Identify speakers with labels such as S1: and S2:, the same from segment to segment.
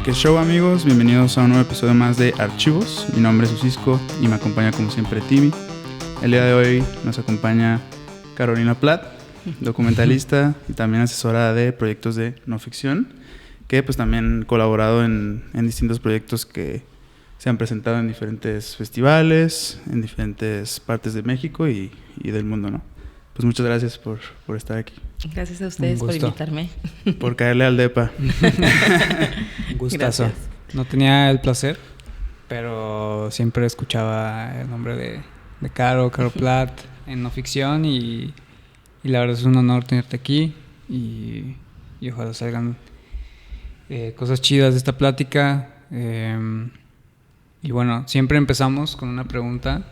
S1: ¿Qué show, amigos? Bienvenidos a un nuevo episodio más de Archivos. Mi nombre es Ucisco y me acompaña como siempre Timmy. El día de hoy nos acompaña Carolina Platt, documentalista y también asesora de proyectos de no ficción, que pues también ha colaborado en distintos proyectos que se han presentado en diferentes festivales, en diferentes partes de México y del mundo, ¿no? Pues muchas gracias por estar aquí.
S2: Gracias a ustedes por invitarme.
S1: Por caerle al depa.
S3: Un gustazo. Gracias. No tenía el placer, pero siempre escuchaba el nombre de Carol Platt en no ficción y la verdad es un honor tenerte aquí y ojalá salgan cosas chidas de esta plática. Y bueno, siempre empezamos con una pregunta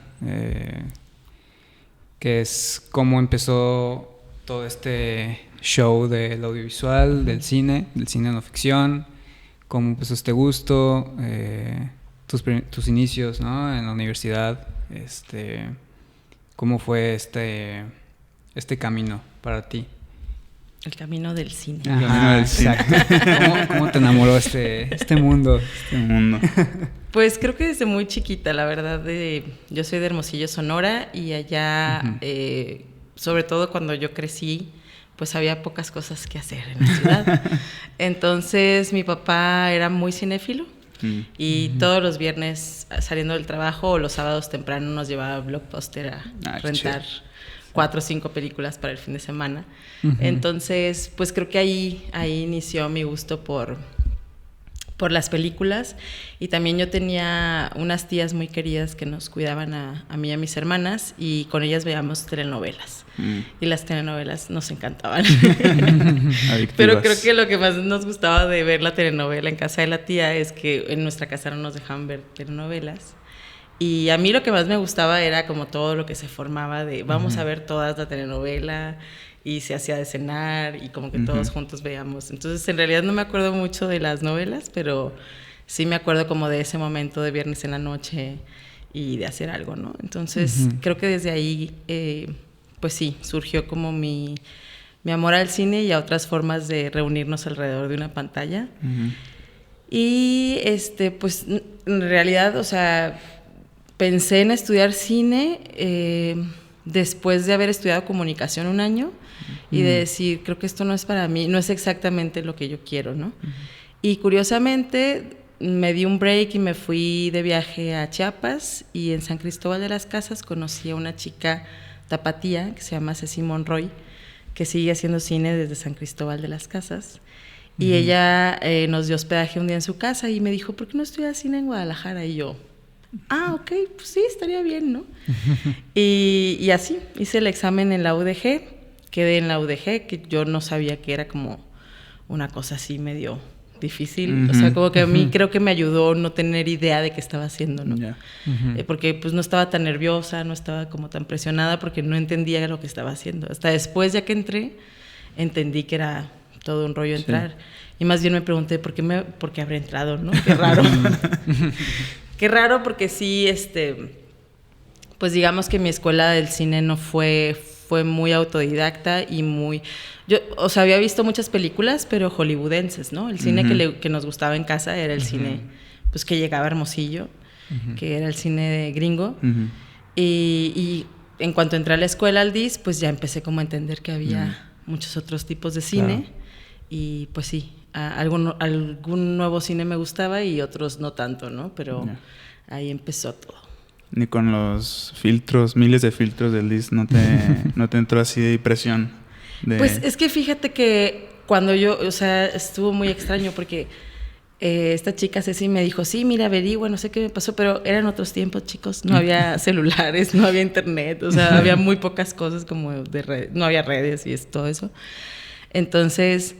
S3: que es cómo empezó todo este show del audiovisual, del cine no ficción, cómo empezó este gusto, tus inicios, ¿no? En la universidad, cómo fue este camino para ti.
S2: El camino del cine.
S1: El camino del cine.
S3: Exacto. ¿Cómo te enamoró este mundo?
S2: Pues creo que desde muy chiquita, la verdad. Yo soy de Hermosillo, Sonora, y allá, sobre todo cuando yo crecí, pues había pocas cosas que hacer en la ciudad. Entonces mi papá era muy cinéfilo y todos los viernes saliendo del trabajo o los sábados temprano nos llevaba a Blockbuster a rentar 4 o 5 películas para el fin de semana. Entonces, pues creo que ahí inició mi gusto por las películas, y también yo tenía unas tías muy queridas que nos cuidaban a mí y a mis hermanas, y con ellas veíamos telenovelas, y las telenovelas nos encantaban. Pero creo que lo que más nos gustaba de ver la telenovela en casa de la tía es que en nuestra casa no nos dejaban ver telenovelas, y a mí lo que más me gustaba era como todo lo que se formaba de vamos a ver toda la telenovela, y se hacía de cenar y como que todos juntos veíamos. Entonces, en realidad no me acuerdo mucho de las novelas, pero sí me acuerdo como de ese momento de viernes en la noche y de hacer algo, ¿no? Entonces, creo que desde ahí, pues sí, surgió como mi amor al cine y a otras formas de reunirnos alrededor de una pantalla. Y, pues, en realidad, o sea, pensé en estudiar cine después de haber estudiado comunicación un año y de decir, creo que esto no es para mí, no es exactamente lo que yo quiero, ¿no? Y curiosamente me di un break y me fui de viaje a Chiapas, y en San Cristóbal de las Casas conocí a una chica tapatía que se llama Ceci Monroy, que sigue haciendo cine desde San Cristóbal de las Casas. Y ella nos dio hospedaje un día en su casa y me dijo, ¿por qué no estudias cine en Guadalajara? Y yo, ok, pues sí, estaría bien, ¿no? Y así, hice el examen en la UDG, quedé en la UDG, que yo no sabía que era como una cosa así medio difícil. O sea, como que a mí creo que me ayudó no tener idea de qué estaba haciendo, ¿no? Porque pues no estaba tan nerviosa, no estaba como tan presionada, porque no entendía lo que estaba haciendo. Hasta después, ya que entré, entendí que era todo un rollo entrar. Y más bien me pregunté, ¿por qué habré entrado, no? Qué raro. Qué raro, porque sí, pues digamos que mi escuela del cine no fue muy autodidacta y muy... Yo, o sea, había visto muchas películas, pero hollywoodenses, ¿no? El cine que nos gustaba en casa era el cine, pues, que llegaba a Hermosillo, que era el cine de gringo. Y en cuanto entré a la escuela, al DIS, pues ya empecé como a entender que había muchos otros tipos de cine. Claro. Y pues sí, algún nuevo cine me gustaba y otros no tanto, ¿no? Pero ahí empezó todo.
S1: Ni con los filtros, miles de filtros del DIS, no te entró así de presión.
S2: Pues es que fíjate que cuando yo, o sea, estuvo muy extraño porque esta chica Ceci me dijo, sí, mira, averigua, no sé qué me pasó, pero eran otros tiempos, chicos, no había celulares, no había internet, o sea, había muy pocas cosas como de red, no había redes y todo eso. Entonces,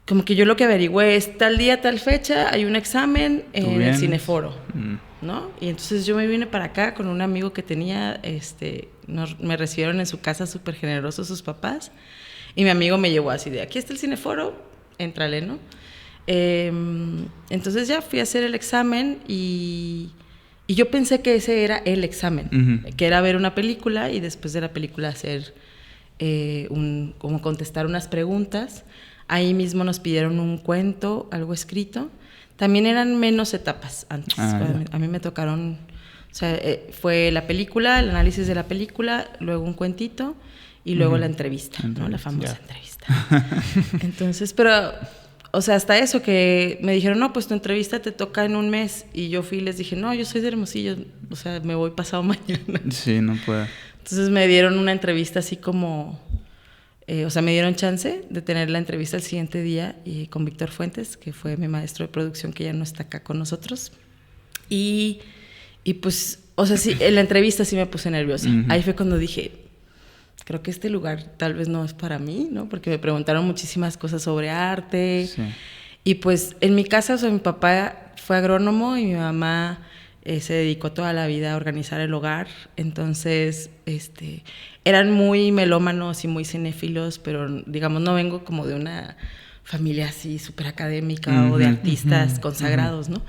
S2: como que yo lo que averigüé es tal día, tal fecha, hay un examen en el Cineforo, ¿no? Y entonces yo me vine para acá con un amigo que tenía, me recibieron en su casa súper generosos sus papás, y mi amigo me llevó así de, aquí está el Cineforo, éntrale, ¿no? Entonces ya fui a hacer el examen y yo pensé que ese era el examen, que era ver una película y después de la película hacer como contestar unas preguntas. Ahí mismo nos pidieron un cuento, algo escrito. También eran menos etapas antes.
S1: Ya.
S2: A mí me tocaron, o sea, fue la película, el análisis de la película, luego un cuentito y luego la entrevista, ¿no? La famosa entrevista. Entonces, pero, o sea, hasta eso que me dijeron, no, pues tu entrevista te toca en un mes. Y yo fui y les dije, no, yo soy de Hermosillo, o sea, me voy pasado mañana.
S1: Sí, no puedo.
S2: Entonces me dieron una entrevista así como, o sea, me dieron chance de tener la entrevista el siguiente día y con Víctor Fuentes, que fue mi maestro de producción, que ya no está acá con nosotros. Y pues, o sea, sí, en la entrevista sí me puse nerviosa. Ahí fue cuando dije, creo que este lugar tal vez no es para mí, ¿no? Porque me preguntaron muchísimas cosas sobre arte. Sí. Y pues en mi casa, o sea, mi papá fue agrónomo y mi mamá se dedicó toda la vida a organizar el hogar. Entonces, eran muy melómanos y muy cinéfilos, pero digamos, no vengo como de una familia así súper académica o de artistas consagrados, ¿no?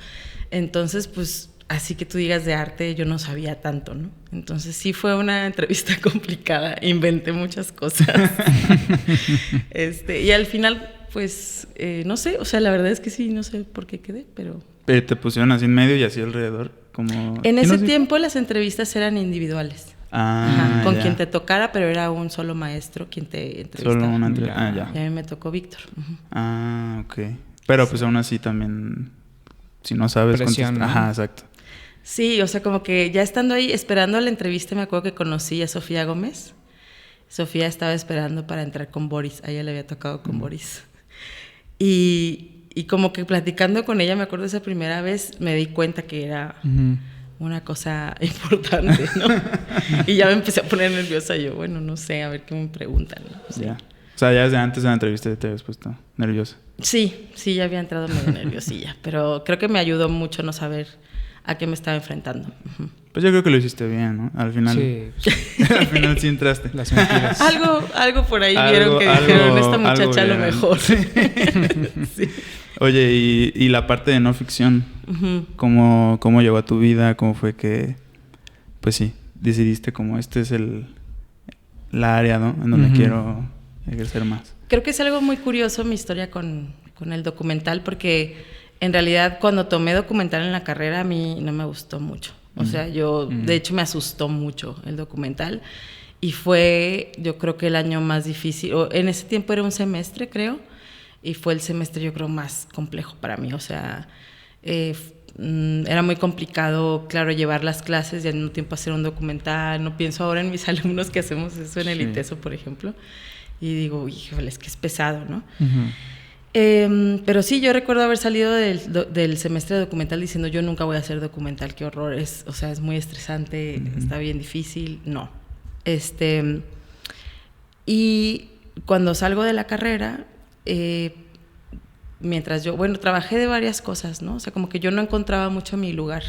S2: Entonces, pues, así que tú digas de arte, yo no sabía tanto, ¿no? Entonces sí fue una entrevista complicada, inventé muchas cosas. Y al final, pues, no sé, o sea, la verdad es que sí, no sé por qué quedé, pero...
S1: Te pusieron así en medio y así alrededor, como...
S2: En ese tiempo las entrevistas eran individuales. Con
S1: ya.
S2: quien te tocara, pero era un solo maestro quien te entrevistaba.
S1: Solo una entrevista, ya.
S2: Y a mí me tocó Víctor.
S1: Ok. Pero pues aún así también, si no sabes
S3: contestar.
S1: Ajá, exacto.
S2: Sí, o sea, como que ya estando ahí, esperando la entrevista, me acuerdo que conocí a Sofía Gómez. Sofía estaba esperando para entrar con Boris. A ella le había tocado con Boris. Y como que platicando con ella, me acuerdo esa primera vez, me di cuenta que era una cosa importante, ¿no? Y ya me empecé a poner nerviosa. Yo, bueno, no sé, a ver qué me preguntan, ¿no? Sí.
S1: Ya. O sea, ya desde antes de la entrevista te habías puesto nerviosa.
S2: Sí, ya había entrado medio nerviosilla. Pero creo que me ayudó mucho no saber a qué me estaba enfrentando.
S1: Pues yo creo que lo hiciste bien, ¿no? Al final...
S3: Sí.
S1: Al final sí entraste.
S3: Las mentiras.
S2: Algo por ahí vieron que dijeron, esta muchacha a lo mejor. Sí.
S1: Oye, y la parte de no ficción, ¿cómo llegó a tu vida? ¿Cómo fue que, pues sí, decidiste como este es la área, ¿no? En donde quiero ejercer más?
S2: Creo que es algo muy curioso mi historia con el documental, porque en realidad cuando tomé documental en la carrera a mí no me gustó mucho. O sea, de hecho me asustó mucho el documental y fue, yo creo que el año más difícil, en ese tiempo era un semestre, creo, y fue el semestre yo creo más complejo para mí. O sea, era muy complicado, claro, llevar las clases y al mismo tiempo hacer un documental. No pienso ahora en mis alumnos que hacemos eso en el ITESO, por ejemplo, y digo, híjole, es que es pesado, ¿no? Pero sí, yo recuerdo haber salido del semestre de documental diciendo, yo nunca voy a hacer documental, qué horror, o sea, es muy estresante, está bien difícil, no. Y cuando salgo de la carrera, mientras yo, trabajé de varias cosas, ¿no? O sea, como que yo no encontraba mucho mi lugar.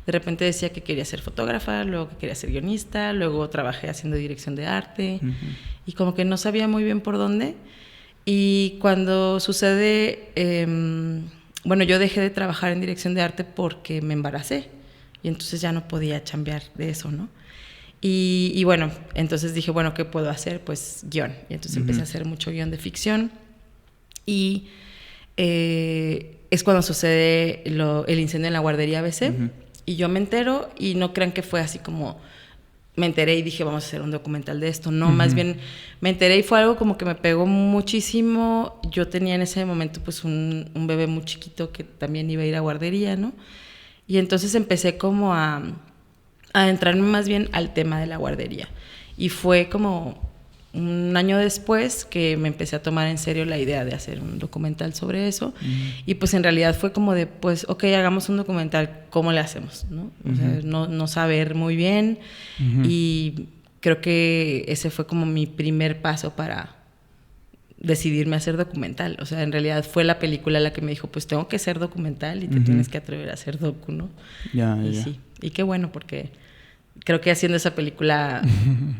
S2: De repente decía que quería ser fotógrafa, luego que quería ser guionista, luego trabajé haciendo dirección de arte, y como que no sabía muy bien por dónde. Y cuando sucede, yo dejé de trabajar en dirección de arte porque me embaracé, y entonces ya no podía chambear de eso, ¿no? Y bueno, entonces dije, bueno, ¿qué puedo hacer? Pues guión. Y entonces empecé a hacer mucho guión de ficción. Y es cuando sucede el incendio en la guardería ABC. Y yo me entero, y no crean que fue así como... Me enteré y dije, vamos a hacer un documental de esto. No, más bien me enteré y fue algo como que me pegó muchísimo. Yo tenía en ese momento pues un bebé muy chiquito que también iba a ir a guardería, ¿no? Y entonces empecé como a entrarme más bien al tema de la guardería. Y fue como un año después que me empecé a tomar en serio la idea de hacer un documental sobre eso. Y pues en realidad fue como de, pues, ok, hagamos un documental, ¿cómo le hacemos? ¿No? O sea, no saber muy bien. Y creo que ese fue como mi primer paso para decidirme a hacer documental. O sea, en realidad fue la película la que me dijo, pues tengo que ser documental y te tienes que atrever a hacer docu, ¿no? Sí, y qué bueno, porque creo que haciendo esa película,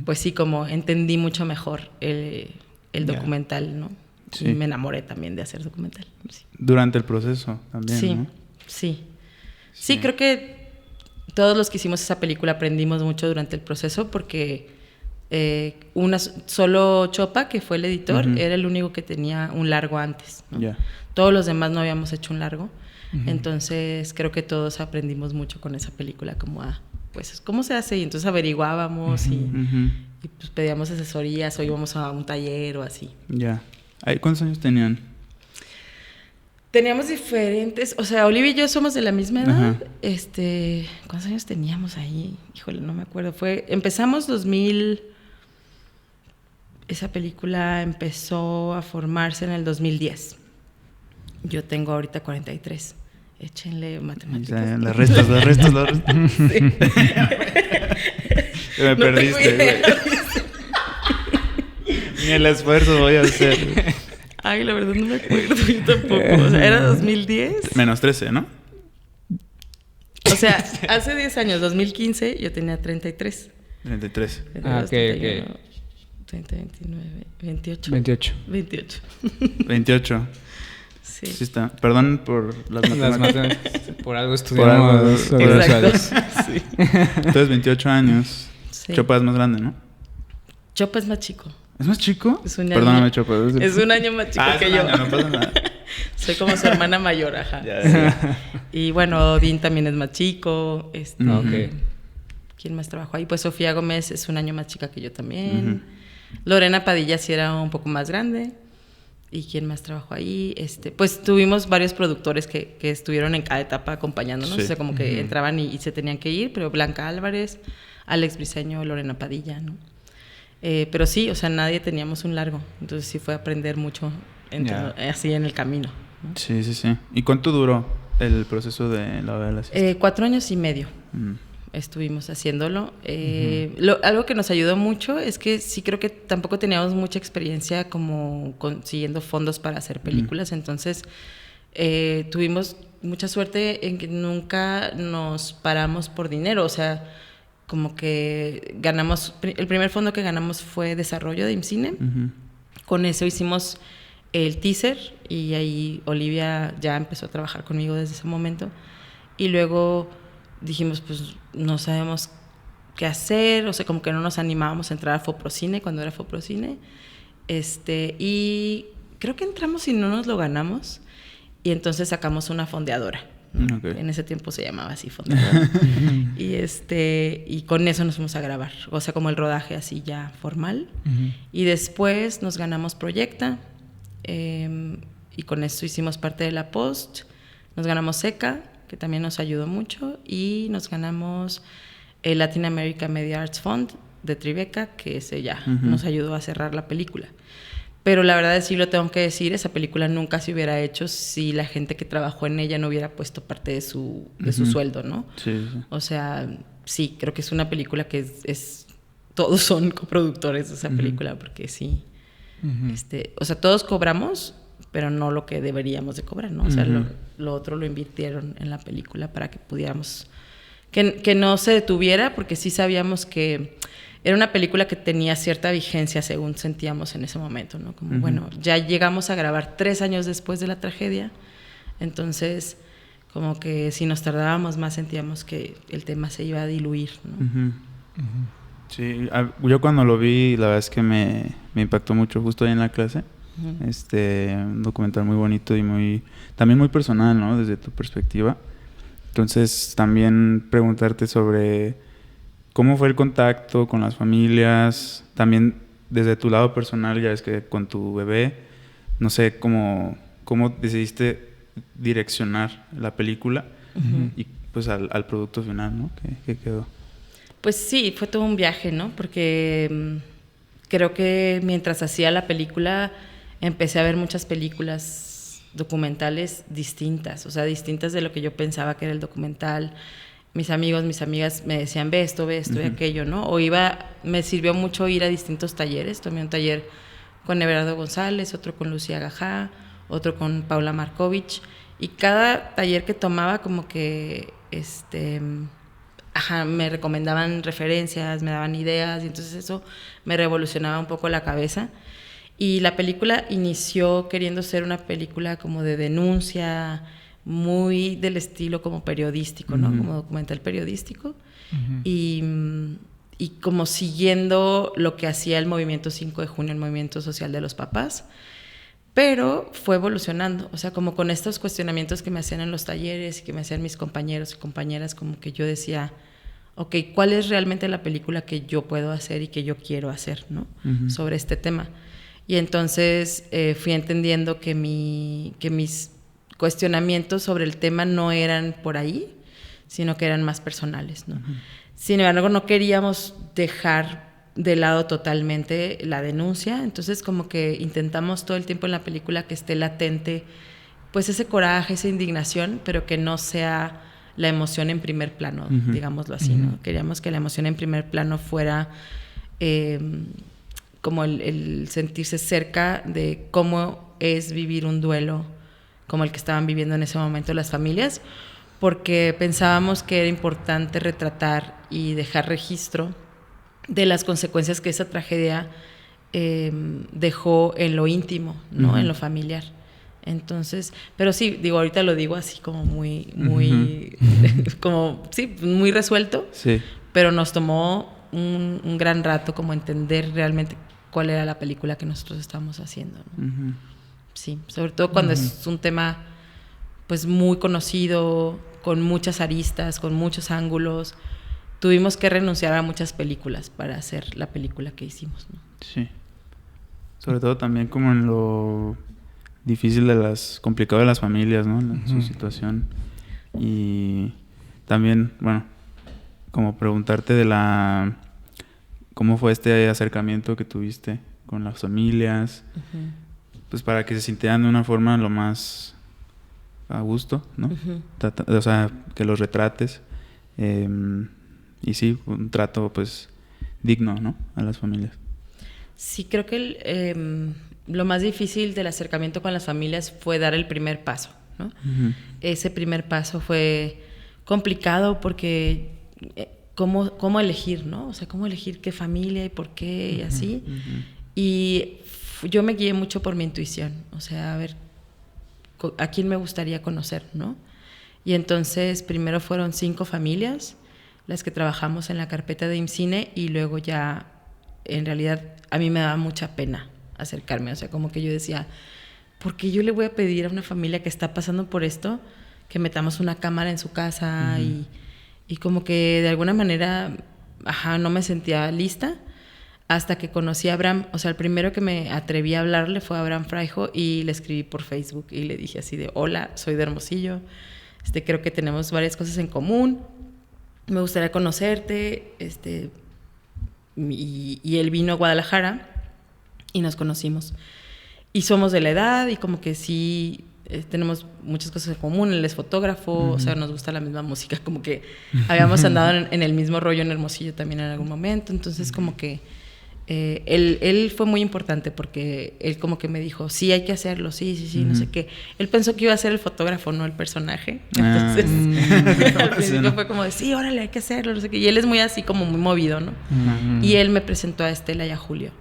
S2: pues sí, como entendí mucho mejor el documental, ¿no? Sí. Y me enamoré también de hacer documental. Sí.
S1: Durante el proceso también,
S2: sí,
S1: ¿no?
S2: Sí, creo que todos los que hicimos esa película aprendimos mucho durante el proceso, porque solo Chopa, que fue el editor, era el único que tenía un largo antes, ¿no? Todos los demás no habíamos hecho un largo. Entonces creo que todos aprendimos mucho con esa película, como pues, ¿cómo se hace? Y entonces averiguábamos y pues pedíamos asesorías o íbamos a un taller o así.
S1: Ya. ¿Cuántos años tenían?
S2: Teníamos diferentes, o sea, Olivia y yo somos de la misma edad.
S1: Ajá.
S2: ¿Cuántos años teníamos ahí? Híjole, no me acuerdo. Empezamos 2000. Esa película empezó a formarse en el 2010. Yo tengo ahorita 43. Échenle matemáticas.
S1: Las restas. Sí. Me perdiste, güey. Ni el esfuerzo voy a hacer.
S2: Ay, la verdad no me acuerdo, yo tampoco. O sea, era 2010.
S1: Menos 13, ¿no?
S2: O sea, hace 10 años, 2015, yo tenía 33.
S1: 33.
S2: 32, 31,
S3: ok.
S2: 30, 29, 28.
S3: 28.
S1: 28.
S2: Sí.
S1: Sí está. Perdón por las matemáticas.
S3: Por algo estudiamos audiovisuales.
S2: Sí.
S1: Entonces, 28 años.
S2: Sí.
S1: Chopa es más grande, ¿no?
S2: Chopa es más chico.
S1: ¿Es más chico?
S2: Es un año.
S1: Perdóname, Chopa.
S2: Es un año más chico que yo.
S1: No pasa nada.
S2: Soy como su hermana mayor, ajá.
S1: Ya.
S2: Y bueno, Odín también es más chico.
S3: Ok.
S2: ¿Quién más trabajó ahí? Pues Sofía Gómez es un año más chica que yo también. Lorena Padilla sí era un poco más grande. ¿Y quién más trabajó ahí? Pues tuvimos varios productores que estuvieron en cada etapa acompañándonos.
S1: Sí.
S2: O sea, como que entraban y se tenían que ir. Pero Blanca Álvarez, Alex Briceño, Lorena Padilla, ¿no? Pero sí, o sea, nadie teníamos un largo. Entonces sí fue aprender mucho así en el camino, ¿no?
S1: Sí. ¿Y cuánto duró el proceso de la de la siesta?
S2: 4 años y medio. Estuvimos haciéndolo. Algo que nos ayudó mucho es que sí creo que tampoco teníamos mucha experiencia como consiguiendo fondos para hacer películas. Entonces tuvimos mucha suerte en que nunca nos paramos por dinero. O sea, como que ganamos, el primer fondo que ganamos fue desarrollo de IMCINE. Con eso hicimos el teaser y ahí Olivia ya empezó a trabajar conmigo desde ese momento. Y luego dijimos, pues no sabemos qué hacer, o sea, como que no nos animábamos a entrar a Foprocine cuando era Foprocine. Y creo que entramos y no nos lo ganamos. Y entonces sacamos una fondeadora.
S1: Okay.
S2: En ese tiempo se llamaba así, fondeadora. Y con eso nos fuimos a grabar. O sea, como el rodaje así ya formal. Y después nos ganamos Proyecta. Y con eso hicimos parte de la post. Nos ganamos SECA, que también nos ayudó mucho. Y nos ganamos el Latin America Media Arts Fund de Tribeca, que ese ya nos ayudó a cerrar la película. Pero la verdad es, sí lo tengo que decir, esa película nunca se hubiera hecho si la gente que trabajó en ella no hubiera puesto parte de su sueldo, ¿no?
S1: Sí.
S2: O sea, sí, creo que es una película que todos son coproductores de esa película, porque sí. O sea, todos cobramos, pero no lo que deberíamos de cobrar, ¿no? O sea, lo otro lo invirtieron en la película para que pudiéramos... Que no se detuviera, porque sí sabíamos que era una película que tenía cierta vigencia según sentíamos en ese momento, ¿no? Como, bueno, ya llegamos a grabar 3 años después de la tragedia, entonces como que si nos tardábamos más sentíamos que el tema se iba a diluir, ¿no?
S1: Sí, yo cuando lo vi, la verdad es que me impactó mucho justo ahí en la clase. Un documental muy bonito y también muy personal, ¿no? Desde tu perspectiva. Entonces, también preguntarte sobre cómo fue el contacto con las familias, también desde tu lado personal, ya ves que con tu bebé, no sé, cómo decidiste direccionar la película y pues al producto final, ¿no? ¿Qué quedó?
S2: Pues sí, fue todo un viaje, ¿no? Porque creo que mientras hacía la película empecé a ver muchas películas documentales distintas, o sea, distintas de lo que yo pensaba que era el documental. Mis amigos, mis amigas me decían, ve esto y aquello, ¿no? Me sirvió mucho ir a distintos talleres. Tomé un taller con Everardo González, otro con Lucía Gajá, otro con Paula Markovich, y cada taller que tomaba como que me recomendaban referencias, me daban ideas, y entonces eso me revolucionaba un poco la cabeza. Y la película inició queriendo ser una película como de denuncia, muy del estilo como periodístico, ¿no? Como documental periodístico. Y como siguiendo lo que hacía el movimiento 5 de junio, el movimiento social de los papás. Pero fue evolucionando, o sea, como con estos cuestionamientos que me hacían en los talleres y que me hacían mis compañeros y compañeras, como que yo decía, ok, ¿cuál es realmente la película que yo puedo hacer y que yo quiero hacer, ¿no? Sobre este tema. Y entonces fui entendiendo que mis cuestionamientos sobre el tema no eran por ahí, sino que eran más personales, ¿no? Sin embargo, no queríamos dejar de lado totalmente la denuncia, entonces como que intentamos todo el tiempo en la película que esté latente pues ese coraje, esa indignación, pero que no sea la emoción en primer plano, digámoslo así, ¿no? Queríamos que la emoción en primer plano fuera como el sentirse cerca de cómo es vivir un duelo como el que estaban viviendo en ese momento las familias, porque pensábamos que era importante retratar y dejar registro de las consecuencias que esa tragedia dejó en lo íntimo, ¿no? En lo familiar. Entonces, pero sí, digo, ahorita lo digo así como muy como, sí, muy resuelto,
S1: sí.
S2: Pero nos tomó un gran rato como entender realmente cuál era la película que nosotros estábamos haciendo, ¿no? Sí, sobre todo cuando es un tema pues muy conocido, con muchas aristas, con muchos ángulos. Tuvimos que renunciar a muchas películas para hacer la película que hicimos, ¿no?
S1: Sí. Sobre todo también como en lo difícil complicado de las familias, ¿no? Su situación. Y también, bueno, como preguntarte cómo fue este acercamiento que tuviste con las familias, pues para que se sintieran de una forma lo más a gusto, ¿no? O sea, que los retrates. Y sí, un trato pues digno, ¿no? A las familias.
S2: Sí, creo que lo más difícil del acercamiento con las familias fue dar el primer paso, ¿no? Ese primer paso fue complicado porque cómo elegir, ¿no? O sea, cómo elegir qué familia y por qué y así. Y yo me guié mucho por mi intuición, o sea, a ver a quién me gustaría conocer, ¿no? Y entonces primero fueron 5 familias las que trabajamos en la carpeta de IMCINE, y luego ya, en realidad, a mí me daba mucha pena acercarme. O sea, como que yo decía, ¿por qué yo le voy a pedir a una familia que está pasando por esto que metamos una cámara en su casa? Y como que de alguna manera, no me sentía lista, hasta que conocí a Abraham. O sea, el primero que me atreví a hablarle fue a Abraham Fraijo, y le escribí por Facebook y le dije así de, hola, soy de Hermosillo, creo que tenemos varias cosas en común, me gustaría conocerte, y él vino a Guadalajara y nos conocimos. Y somos de la edad y como que sí tenemos muchas cosas en común. Él es fotógrafo, o sea, nos gusta la misma música, como que habíamos andado en el mismo rollo en Hermosillo también en algún momento. Entonces como que él fue muy importante porque él como que me dijo, sí, hay que hacerlo, sí, no sé qué. Él pensó que iba a ser el fotógrafo, no el personaje. Entonces, al principio fue como de, sí, órale, hay que hacerlo, no sé qué. Y él es muy así, como muy movido, ¿no? Y él me presentó a Estela y a Julio.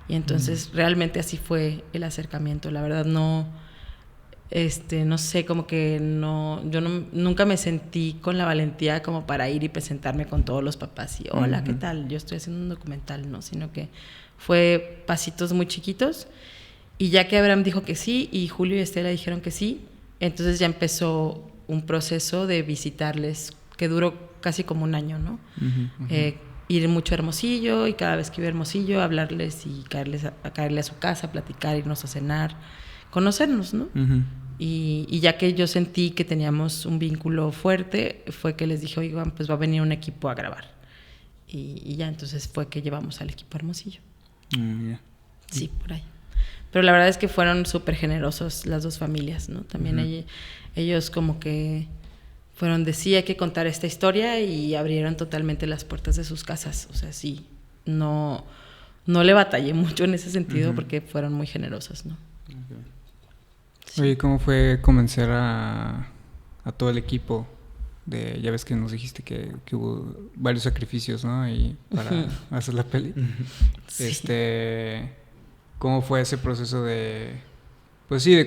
S2: Y entonces realmente así fue el acercamiento. La verdad no sé, como que nunca me sentí con la valentía como para ir y presentarme con todos los papás y hola, ¿qué tal? Yo estoy haciendo un documental, ¿no? Sino que fue pasitos muy chiquitos, y ya que Abraham dijo que sí y Julio y Estela dijeron que sí, entonces ya empezó un proceso de visitarles que duró casi como un año, ¿no? Ir mucho a Hermosillo, y cada vez que iba a Hermosillo hablarles y caerle a su casa, platicar, irnos a cenar, conocernos, ¿no? Y ya que yo sentí que teníamos un vínculo fuerte, fue que les dije, oigan, pues va a venir un equipo a grabar. Y ya entonces fue que llevamos al equipo a Hermosillo. Sí, por ahí. Pero la verdad es que fueron súper generosos las dos familias, ¿no? También ellos como que fueron de sí, hay que contar esta historia, y abrieron totalmente las puertas de sus casas. O sea, sí, no le batallé mucho en ese sentido porque fueron muy generosos, ¿no?
S3: Sí. Oye, ¿cómo fue convencer a todo el equipo? Ya ves que nos dijiste que hubo varios sacrificios, ¿no? Y para hacer la peli. Sí. ¿Cómo fue ese proceso de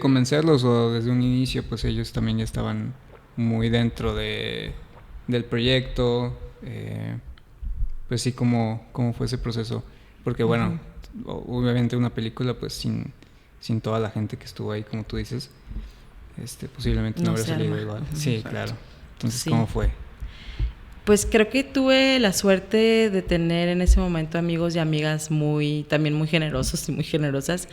S3: convencerlos? O desde un inicio, pues ellos también ya estaban muy dentro del proyecto. Pues sí, ¿cómo fue ese proceso? Porque bueno, obviamente una película pues sin sin toda la gente que estuvo ahí, como tú dices, posiblemente no habría salido igual. Sí, exacto. Claro. Entonces, sí. ¿Cómo fue?
S2: Pues creo que tuve la suerte de tener en ese momento amigos y amigas también muy generosos y muy generosas,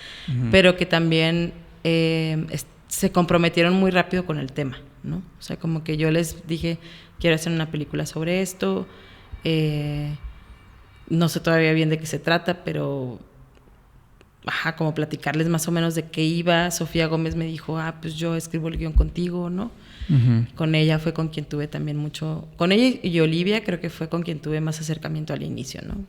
S2: pero que también se comprometieron muy rápido con el tema, ¿no? O sea, como que yo les dije, quiero hacer una película sobre esto, no sé todavía bien de qué se trata, pero como platicarles más o menos de qué iba. Sofía Gómez me dijo, pues yo escribo el guión contigo, ¿no? Con ella fue con quien tuve también mucho, con ella y Olivia creo que fue con quien tuve más acercamiento al inicio, ¿no?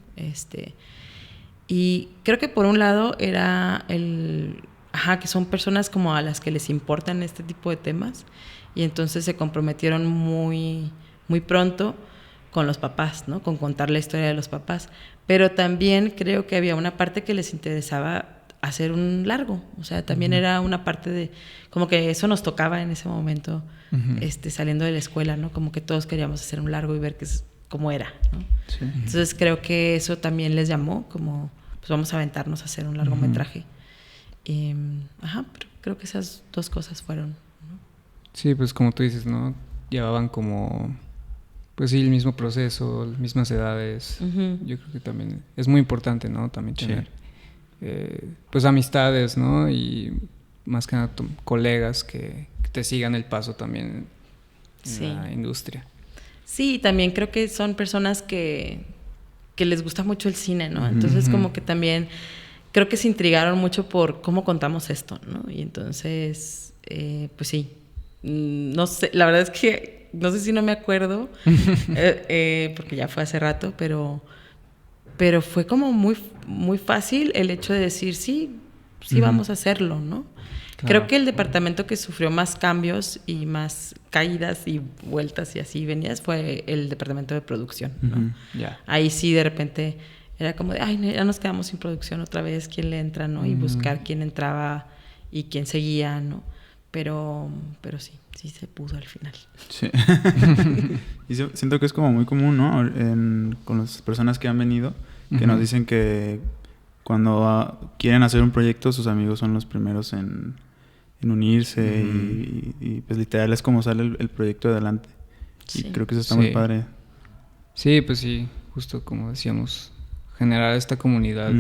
S2: Y creo que por un lado era que son personas como a las que les importan este tipo de temas, y entonces se comprometieron muy, muy pronto con los papás, ¿no? Con contar la historia de los papás. Pero también creo que había una parte que les interesaba hacer un largo. O sea, también era una parte de... Como que eso nos tocaba en ese momento, saliendo de la escuela, ¿no? Como que todos queríamos hacer un largo y ver cómo era, ¿no? Sí. Entonces creo que eso también les llamó, como, pues vamos a aventarnos a hacer un largometraje. Pero creo que esas dos cosas fueron, ¿no?
S3: Sí, pues como tú dices, ¿no? Llevaban como... Pues sí, el mismo proceso, las mismas edades. Yo creo que también es muy importante, ¿no? También tener pues amistades, ¿no? Y más que nada colegas que te sigan el paso también en la industria.
S2: Sí, también creo que son personas que les gusta mucho el cine, ¿no? Entonces como que también creo que se intrigaron mucho por cómo contamos esto, ¿no? Y entonces, pues sí, no sé, la verdad es que no sé si no me acuerdo, porque ya fue hace rato, pero fue como muy, muy fácil el hecho de decir, sí, vamos a hacerlo, ¿no? Claro. Creo que el departamento que sufrió más cambios y más caídas y vueltas y así venidas fue el departamento de producción, ¿no? Yeah. Ahí sí de repente era como de, ya nos quedamos sin producción otra vez, ¿quién le entra, no? Y buscar quién entraba y quién seguía, ¿no? Pero sí se pudo al final.
S1: Sí. Y siento que es como muy común, ¿no? Con las personas que han venido, que nos dicen que cuando quieren hacer un proyecto, sus amigos son los primeros en unirse y pues literal es como sale el proyecto adelante. Sí. Y creo que eso está muy padre.
S3: Sí, pues sí, justo como decíamos, generar esta comunidad,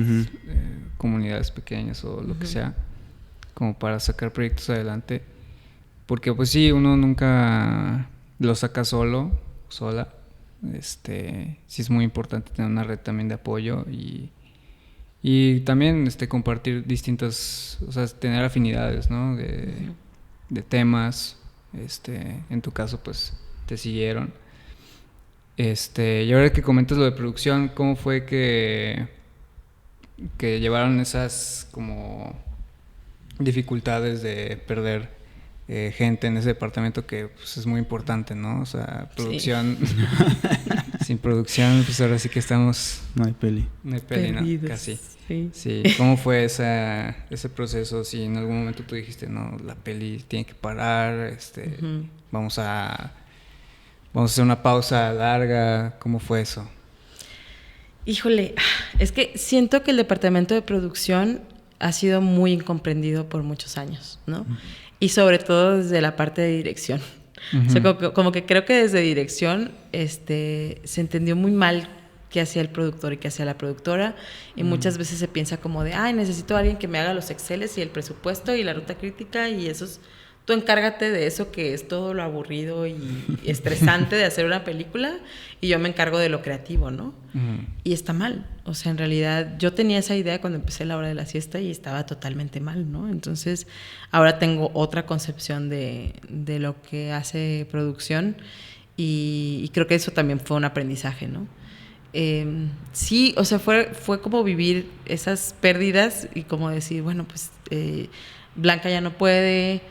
S3: comunidades pequeñas o lo que sea, como para sacar proyectos adelante. Porque pues sí, uno nunca lo saca sola. Sí es muy importante tener una red también de apoyo y también compartir distintas, o sea, tener afinidades, ¿no? De temas. En tu caso pues te siguieron. Y ahora que comentas lo de producción, ¿cómo fue que llevaron esas como dificultades de perder gente en ese departamento que pues, es muy importante, ¿no? O sea, producción... Sí. Sin producción, pues ahora sí que estamos...
S1: No hay peli.
S3: No hay peli, perdidos, ¿no? Casi. Sí. ¿Cómo fue ese proceso? Si en algún momento tú dijiste, no, la peli tiene que parar, vamos a hacer una pausa larga. ¿Cómo fue eso?
S2: Híjole, es que siento que el departamento de producción ha sido muy incomprendido por muchos años, ¿no? Y sobre todo desde la parte de dirección. O sea, como que creo que desde dirección se entendió muy mal qué hacía el productor y qué hacía la productora, y muchas veces se piensa como de, necesito a alguien que me haga los Exceles y el presupuesto y la ruta crítica, y eso es, tú encárgate de eso que es todo lo aburrido y estresante de hacer una película, y yo me encargo de lo creativo, ¿no? Y está mal. O sea, en realidad yo tenía esa idea cuando empecé La Hora de la Siesta y estaba totalmente mal, ¿no? Entonces ahora tengo otra concepción de lo que hace producción, y creo que eso también fue un aprendizaje, ¿no? Sí, o sea, fue como vivir esas pérdidas y como decir, bueno, pues Blanca ya no puede...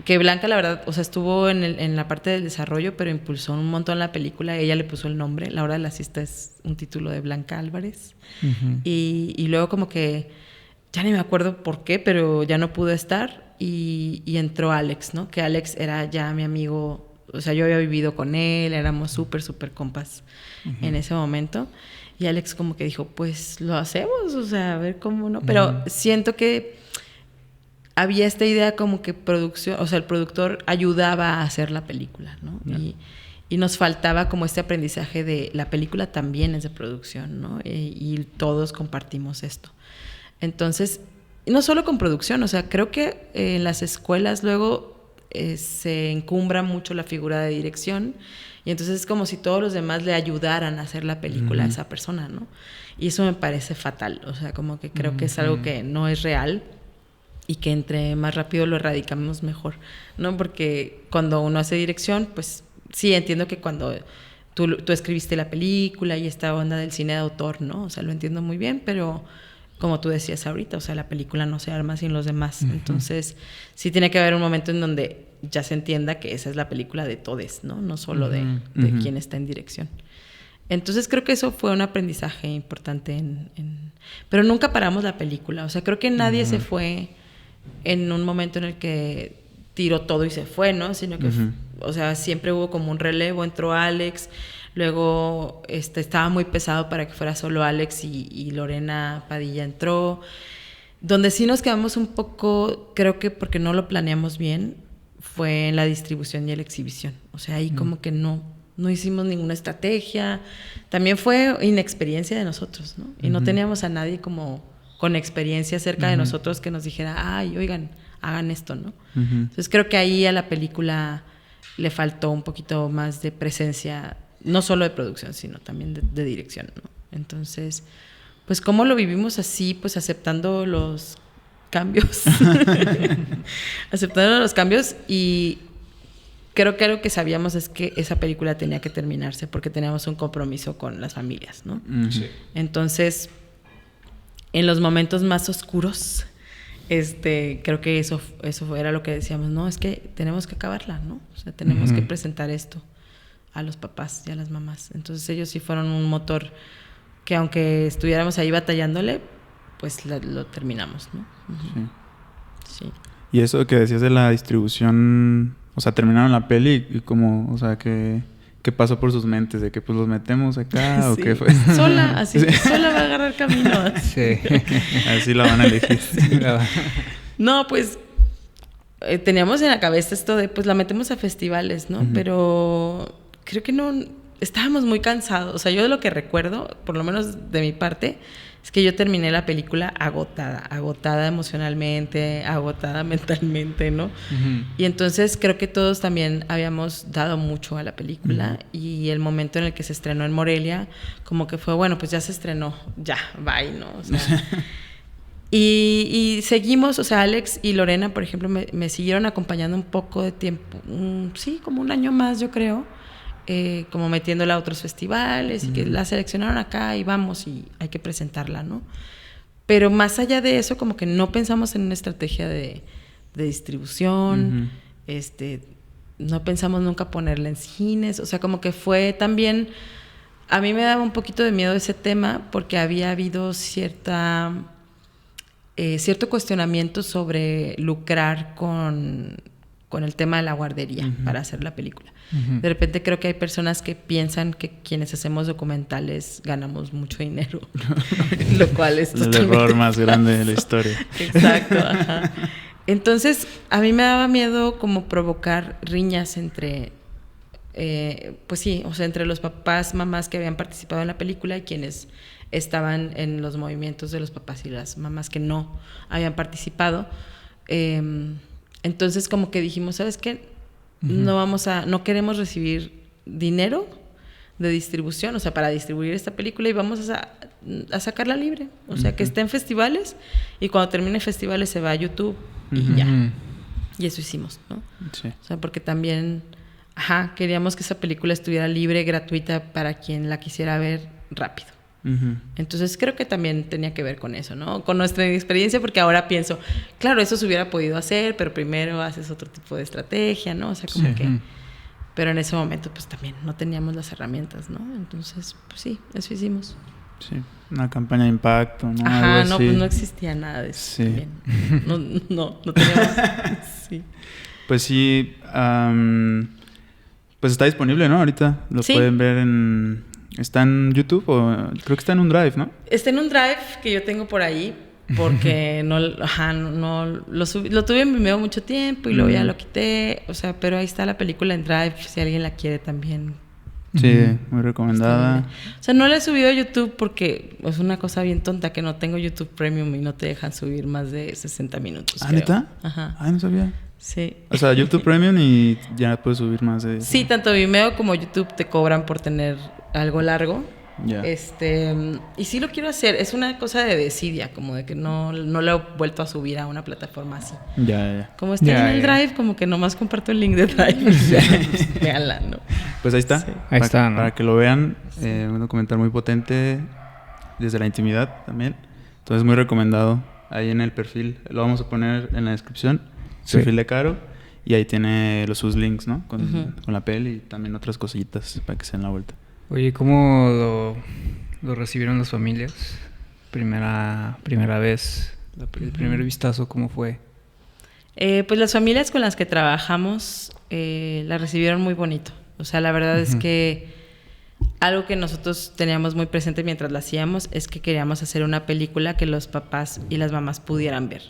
S2: Que Blanca, la verdad, o sea, estuvo en la parte del desarrollo, pero impulsó un montón la película. Ella le puso el nombre. La Hora de la Siesta es un título de Blanca Álvarez. Y luego como que, ya ni me acuerdo por qué, pero ya no pudo estar. Y entró Alex, ¿no? Que Alex era ya mi amigo. O sea, yo había vivido con él, éramos súper compas en ese momento. Y Alex como que dijo, pues lo hacemos, o sea, a ver cómo no. Pero siento que había esta idea como que producción, o sea, el productor ayudaba a hacer la película, ¿no? Y nos faltaba como este aprendizaje de la película también es de producción, ¿no? Y todos compartimos esto. Entonces, no solo con producción, o sea, creo que en las escuelas luego se encumbra mucho la figura de dirección y entonces es como si todos los demás le ayudaran a hacer la película a esa persona, ¿no? Y eso me parece fatal, o sea, como que creo que es algo que no es real y que entre más rápido lo erradicamos mejor, ¿no? Porque cuando uno hace dirección, pues sí, entiendo que cuando tú escribiste la película y esta onda del cine de autor, ¿no? O sea, lo entiendo muy bien, pero como tú decías ahorita, o sea, la película no se arma sin los demás. Entonces, sí tiene que haber un momento en donde ya se entienda que esa es la película de todes, ¿no? No solo de quien está en dirección. Entonces, creo que eso fue un aprendizaje importante pero nunca paramos la película. O sea, creo que nadie se fue en un momento en el que tiró todo y se fue, ¿no? Sino que, o sea, siempre hubo como un relevo, entró Alex, luego estaba muy pesado para que fuera solo Alex y Lorena Padilla entró. Donde sí nos quedamos un poco, creo que porque no lo planeamos bien, fue en la distribución y en la exhibición. O sea, ahí como que no hicimos ninguna estrategia. También fue inexperiencia de nosotros, ¿no? Y no teníamos a nadie como con experiencia cerca de nosotros que nos dijera, ay, oigan, hagan esto, ¿no? Entonces creo que ahí a la película le faltó un poquito más de presencia, no solo de producción, sino también de dirección, ¿no? Entonces, pues ¿cómo lo vivimos así? Pues aceptando los cambios. Aceptando los cambios y creo que lo que sabíamos es que esa película tenía que terminarse porque teníamos un compromiso con las familias, ¿no?
S3: Sí.
S2: Entonces, en los momentos más oscuros, creo que eso era lo que decíamos, no, es que tenemos que acabarla, ¿no? O sea, tenemos que presentar esto a los papás y a las mamás. Entonces ellos sí fueron un motor que aunque estuviéramos ahí batallándole, pues lo terminamos, ¿no? Sí.
S1: Y eso que decías de la distribución, o sea, terminaron la peli y como, o sea, ¿qué pasó por sus mentes? ¿De que pues los metemos acá o qué fue?
S2: Sola, así, sola va a agarrar camino.
S3: Sí.
S1: Así la van a elegir.
S3: Sí,
S2: No, pues teníamos en la cabeza esto de, pues la metemos a festivales, ¿no? Pero creo que no, estábamos muy cansados. O sea, yo de lo que recuerdo, por lo menos de mi parte, es que yo terminé la película agotada emocionalmente, agotada mentalmente, ¿no? Y entonces creo que todos también habíamos dado mucho a la película y el momento en el que se estrenó en Morelia, como que fue, bueno, pues ya se estrenó, ya, bye, ¿no? O sea, y seguimos, o sea, Alex y Lorena, por ejemplo, me siguieron acompañando un poco de tiempo, sí, como un año más, yo creo. Como metiéndola a otros festivales y que la seleccionaron acá y vamos y hay que presentarla, ¿no? Pero más allá de eso, como que no pensamos en una estrategia de distribución, no pensamos nunca ponerla en cines, o sea, como que fue también, a mí me daba un poquito de miedo ese tema porque había habido cierto cuestionamiento sobre lucrar con el tema de la guardería para hacer la película. De repente creo que hay personas que piensan que quienes hacemos documentales ganamos mucho dinero, lo cual es
S1: el error más grande de la historia.
S2: Exacto, ajá. Entonces, a mí me daba miedo como provocar riñas entre, pues sí, o sea, entre los papás, mamás que habían participado en la película y quienes estaban en los movimientos de los papás y las mamás que no habían participado. Entonces, como que dijimos, ¿sabes qué? No queremos recibir dinero de distribución, o sea, para distribuir esta película y vamos a sacarla libre. O sea, que esté en festivales y cuando termine festivales se va a YouTube y ya. Y eso hicimos, ¿no? Sí. O sea, porque también, queríamos que esa película estuviera libre, gratuita para quien la quisiera ver rápido. Entonces creo que también tenía que ver con eso, ¿no? Con nuestra experiencia, porque ahora pienso, claro, eso se hubiera podido hacer, pero primero haces otro tipo de estrategia, ¿no? O sea, como que... Pero en ese momento, pues también no teníamos las herramientas, ¿no? Entonces, pues sí, eso hicimos.
S1: Sí, una campaña de impacto, ¿no?
S2: No, pues no existía nada de eso también. No teníamos... Sí.
S1: Pues sí, pues está disponible, ¿no? Ahorita lo pueden ver ¿Está en YouTube o creo que está en un Drive, ¿no?
S2: Está en un Drive que yo tengo por ahí. porque lo tuve en Vimeo mucho tiempo y luego ya lo quité, o sea, pero ahí está la película en Drive si alguien la quiere también.
S1: Sí, muy recomendada.
S2: O sea, no la he subido a YouTube porque es una cosa bien tonta que no tengo YouTube Premium y no te dejan subir más de 60 minutos.
S1: ¿Ah, neta?
S2: Ajá.
S1: Ah, no sabía.
S2: Sí.
S1: O sea, YouTube Premium y ya puedes subir más de...
S2: Sí, tanto Vimeo como YouTube te cobran por tener algo largo.
S1: Ya.
S2: Y sí lo quiero hacer. Es una cosa de desidia, como de que no lo he vuelto a subir a una plataforma así.
S1: Ya.
S2: Como está en el Drive, como que nomás comparto el link de Drive. Pues, véanla, ¿no?
S1: Pues ahí está.
S2: Sí.
S3: Ahí está, ¿no?
S1: Para que lo vean, un documental muy potente desde la intimidad también. Entonces muy recomendado. Ahí en el perfil, lo vamos a poner en la descripción.
S3: Sí.
S1: Perfil de Caro. Y ahí tiene sus links, ¿no? Con la peli y también otras cosillitas para que se den la vuelta.
S3: Oye, ¿cómo lo recibieron las familias? Primera vez, el primer vistazo, ¿cómo fue?
S2: Pues las familias con las que trabajamos la recibieron muy bonito. O sea, la verdad es que algo que nosotros teníamos muy presente mientras la hacíamos es que queríamos hacer una película que los papás y las mamás pudieran ver.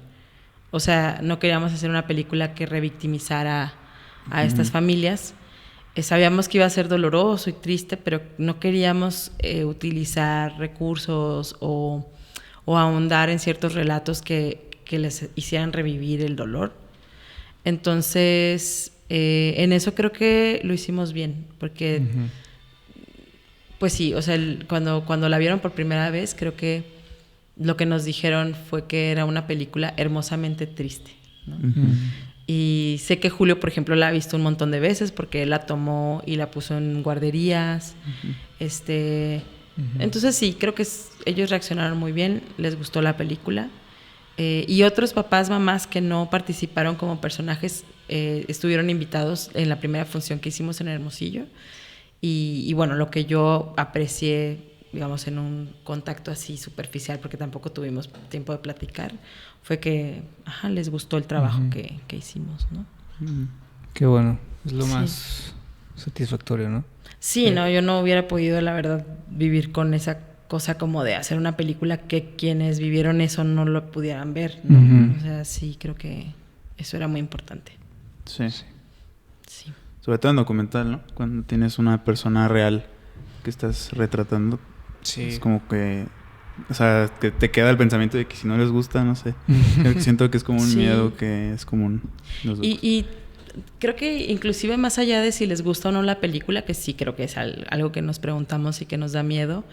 S2: O sea, no queríamos hacer una película que revictimizara a estas familias. Sabíamos que iba a ser doloroso y triste, pero no queríamos utilizar recursos o ahondar en ciertos relatos que les hicieran revivir el dolor. Entonces, en eso creo que lo hicimos bien, porque, pues sí, o sea, cuando la vieron por primera vez, creo que lo que nos dijeron fue que era una película hermosamente triste, ¿no? Y sé que Julio, por ejemplo, la ha visto un montón de veces porque él la tomó y la puso en guarderías. Entonces sí, creo que ellos reaccionaron muy bien, les gustó la película. Y otros papás, mamás que no participaron como personajes estuvieron invitados en la primera función que hicimos en Hermosillo. Y bueno, lo que yo aprecié, digamos, en un contacto así superficial, porque tampoco tuvimos tiempo de platicar, fue que les gustó el trabajo que hicimos, ¿no?
S3: Qué bueno, es lo más satisfactorio, ¿no?
S2: Sí, no, yo no hubiera podido, la verdad, vivir con esa cosa como de hacer una película que quienes vivieron eso no lo pudieran ver, ¿no? O sea, sí, creo que eso era muy importante.
S1: Sí. Sobre todo en documental, ¿no? Cuando tienes una persona real que estás retratando, es como que... O sea, que te queda el pensamiento de que si no les gusta, no sé. Siento que es como un miedo que es común.
S2: Y creo que inclusive más allá de si les gusta o no la película, que sí creo que es algo que nos preguntamos y que nos da miedo,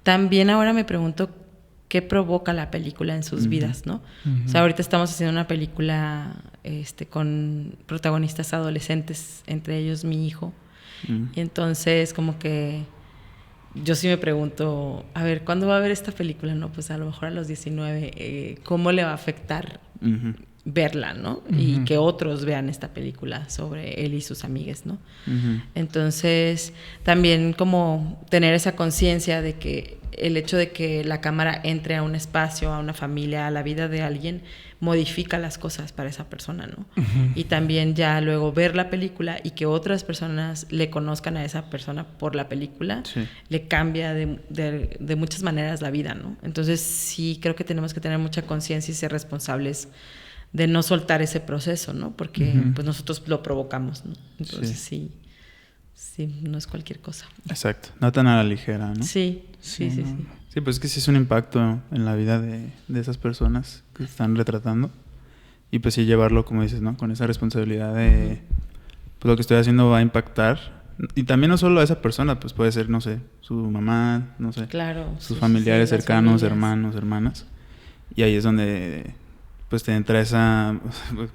S2: también ahora me pregunto qué provoca la película en sus vidas, ¿no? O sea, ahorita estamos haciendo una película con protagonistas adolescentes, entre ellos mi hijo. Y entonces como que yo sí me pregunto, a ver, ¿cuándo va a ver esta película? No, pues a lo mejor a los 19, ¿cómo le va a afectar verla, ¿no? Y que otros vean esta película sobre él y sus amigues, ¿no? Entonces, también como tener esa conciencia de que el hecho de que la cámara entre a un espacio, a una familia, a la vida de alguien, modifica las cosas para esa persona, ¿no? Y también ya luego ver la película y que otras personas le conozcan a esa persona por la película, le cambia de muchas maneras la vida, ¿no? Entonces sí creo que tenemos que tener mucha conciencia y ser responsables de no soltar ese proceso, ¿no? Porque pues nosotros lo provocamos, ¿no? Entonces sí, no es cualquier cosa.
S1: Exacto, no tan a la ligera, ¿no?
S2: Sí.
S1: Sí, pues es que sí es un impacto en la vida de esas personas que están retratando. Y pues sí llevarlo, como dices, ¿no? Con esa responsabilidad de... Pues lo que estoy haciendo va a impactar. Y también no solo a esa persona, pues puede ser, no sé, su mamá, no sé.
S2: Claro.
S1: Sus familiares cercanos,
S2: familias.
S1: hermanos, hermanas. Y ahí es donde... pues te entra esa...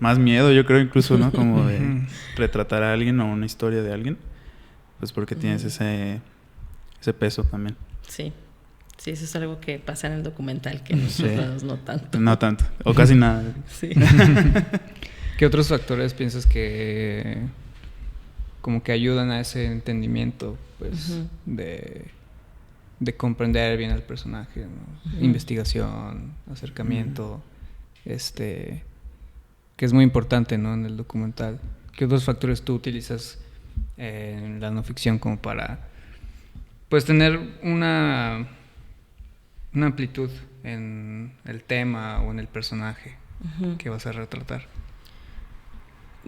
S1: más miedo, yo creo, incluso, ¿no? Como de retratar a alguien o una historia de alguien. Pues porque tienes ese peso también.
S2: Sí, eso es algo que pasa en el documental, que nosotros no tanto.
S1: No tanto, o casi nada.
S2: Sí.
S3: ¿Qué otros factores piensas que como que ayudan a ese entendimiento, pues, de comprender bien al personaje, ¿no? Investigación, acercamiento, que es muy importante, ¿no? En el documental. ¿Qué otros factores tú utilizas en la no ficción como para, pues, tener una amplitud en el tema o en el personaje que vas a retratar?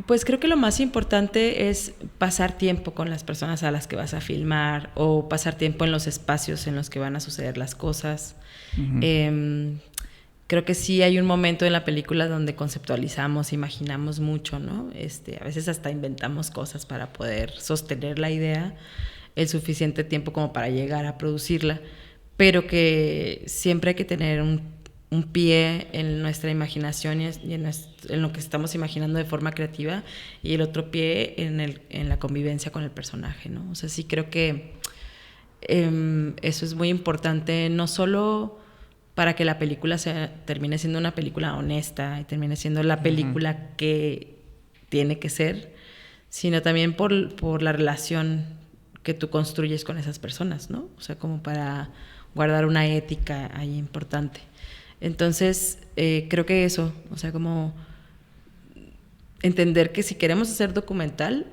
S2: Pues creo que lo más importante es pasar tiempo con las personas a las que vas a filmar o pasar tiempo en los espacios en los que van a suceder las cosas. Creo que sí hay un momento en la película donde conceptualizamos, imaginamos mucho, ¿no? A veces hasta inventamos cosas para poder sostener la idea el suficiente tiempo como para llegar a producirla, pero que siempre hay que tener un pie en nuestra imaginación y en lo que estamos imaginando de forma creativa, y el otro pie en la convivencia con el personaje, ¿no? O sea, sí creo que eso es muy importante, no solo para que la película termine siendo una película honesta y termine siendo la película que tiene que ser, sino también por la relación que tú construyes con esas personas, ¿no? O sea, como para guardar una ética ahí importante. Entonces, creo que eso, o sea, como entender que si queremos hacer documental,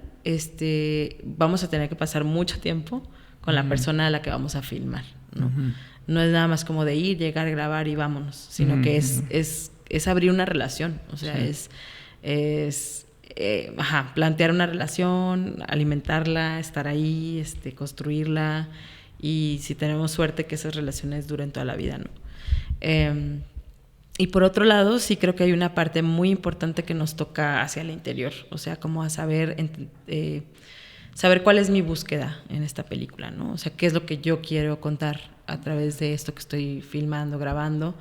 S2: vamos a tener que pasar mucho tiempo con la persona a la que vamos a filmar, ¿no? No es nada más como de ir, llegar, grabar y vámonos, sino que es abrir una relación, o sea, es plantear una relación, alimentarla, estar ahí, construirla, y si tenemos suerte que esas relaciones duren toda la vida, ¿no? Y por otro lado, sí creo que hay una parte muy importante que nos toca hacia el interior, o sea, como a saber cuál es mi búsqueda en esta película, ¿no? O sea, qué es lo que yo quiero contar a través de esto que estoy filmando, grabando,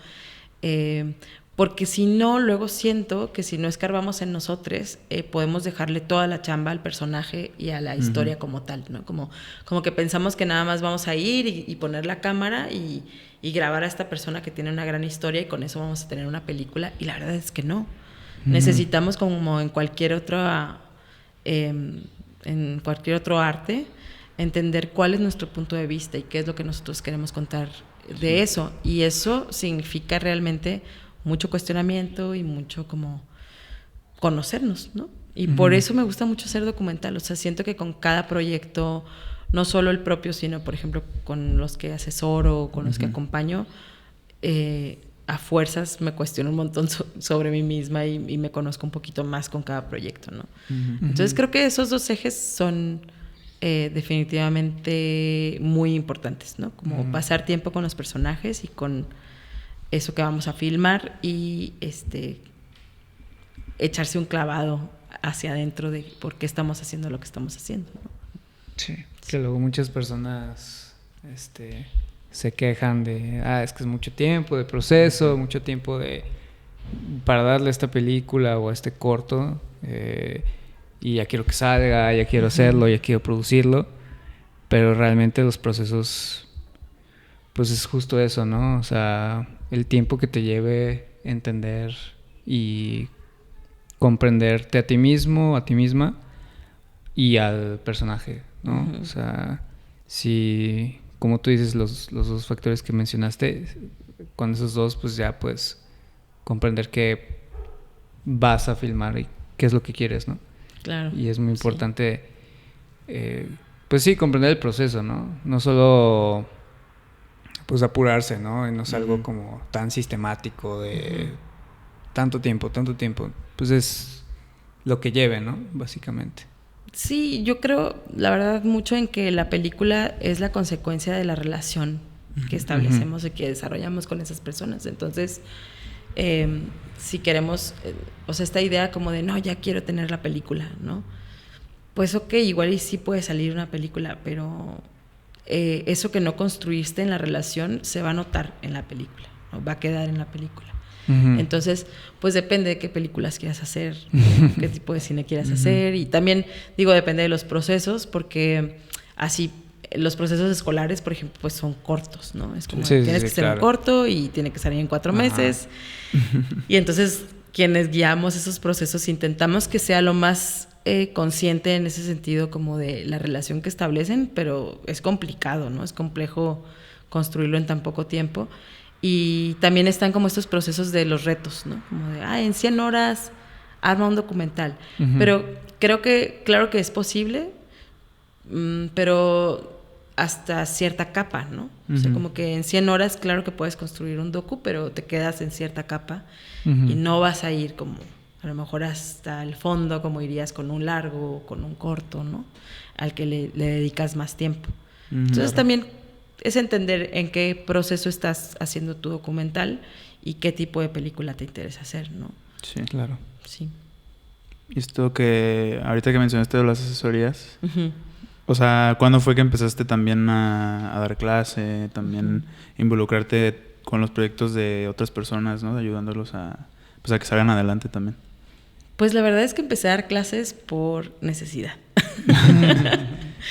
S2: porque si no, luego siento que si no escarbamos en nosotros, podemos dejarle toda la chamba al personaje y a la historia como tal, ¿no? Como que pensamos que nada más vamos a ir y poner la cámara y grabar a esta persona que tiene una gran historia y con eso vamos a tener una película, y la verdad es que no. Necesitamos, como en cualquier otro arte, entender cuál es nuestro punto de vista y qué es lo que nosotros queremos contar de eso, y eso significa realmente mucho cuestionamiento y mucho como conocernos, ¿no? Y por eso me gusta mucho hacer documental, o sea, siento que con cada proyecto, no solo el propio, sino por ejemplo con los que asesoro o con los que acompaño, a fuerzas me cuestiono un montón sobre mí misma y me conozco un poquito más con cada proyecto, ¿no? Entonces creo que esos dos ejes son definitivamente muy importantes, ¿no? Como pasar tiempo con los personajes y con eso que vamos a filmar, y echarse un clavado hacia adentro de por qué estamos haciendo lo que estamos haciendo, ¿no?
S3: Sí, que luego muchas personas se quejan de, es que es mucho tiempo de proceso, mucho tiempo para darle a esta película o a este corto, y ya quiero que salga, ya quiero hacerlo, ya quiero producirlo, pero realmente los procesos, pues es justo eso, ¿no? O sea, el tiempo que te lleve entender y comprenderte a ti mismo, a ti misma y al personaje, ¿no? O sea, si, como tú dices, los dos factores que mencionaste, con esos dos, pues ya puedes comprender qué vas a filmar y qué es lo que quieres, ¿no?
S2: Claro.
S3: Y es muy importante, pues sí, comprender el proceso, ¿no? No solo, pues apurarse, ¿no? Y no es algo como tan sistemático de tanto tiempo. Pues es lo que lleve, ¿no? Básicamente.
S2: Sí, yo creo, la verdad, mucho en que la película es la consecuencia de la relación que establecemos y que desarrollamos con esas personas. Entonces, si queremos, o sea, esta idea como de, no, ya quiero tener la película, ¿no? Pues ok, igual y sí puede salir una película, pero eso que no construiste en la relación se va a notar en la película, ¿no? Va a quedar en la película. Entonces, pues depende de qué películas quieras hacer, qué tipo de cine quieras hacer, y también, digo, depende de los procesos, porque así los procesos escolares, por ejemplo, pues son cortos, ¿no? Es como tienes que ser un corto y tiene que salir en 4 meses. Y entonces, quienes guiamos esos procesos intentamos que sea lo más consciente en ese sentido, como de la relación que establecen, pero es complicado, ¿no? Es complejo construirlo en tan poco tiempo. Y también están como estos procesos de los retos, ¿no? Como de, en 100 horas arma un documental. Pero creo que, claro que es posible, pero hasta cierta capa, ¿no? O sea, como que en 100 horas, claro que puedes construir un docu, pero te quedas en cierta capa y no vas a ir como, a lo mejor hasta el fondo, como irías con un largo o con un corto, ¿no? Al que le dedicas más tiempo. Entonces también es entender en qué proceso estás haciendo tu documental y qué tipo de película te interesa hacer, ¿no?
S1: Sí, claro.
S2: Sí.
S1: Y esto que, ahorita que mencionaste de las asesorías, o sea, ¿cuándo fue que empezaste también a dar clase, también involucrarte con los proyectos de otras personas, ¿no? Ayudándolos a que salgan adelante también.
S2: Pues la verdad es que empecé a dar clases por necesidad.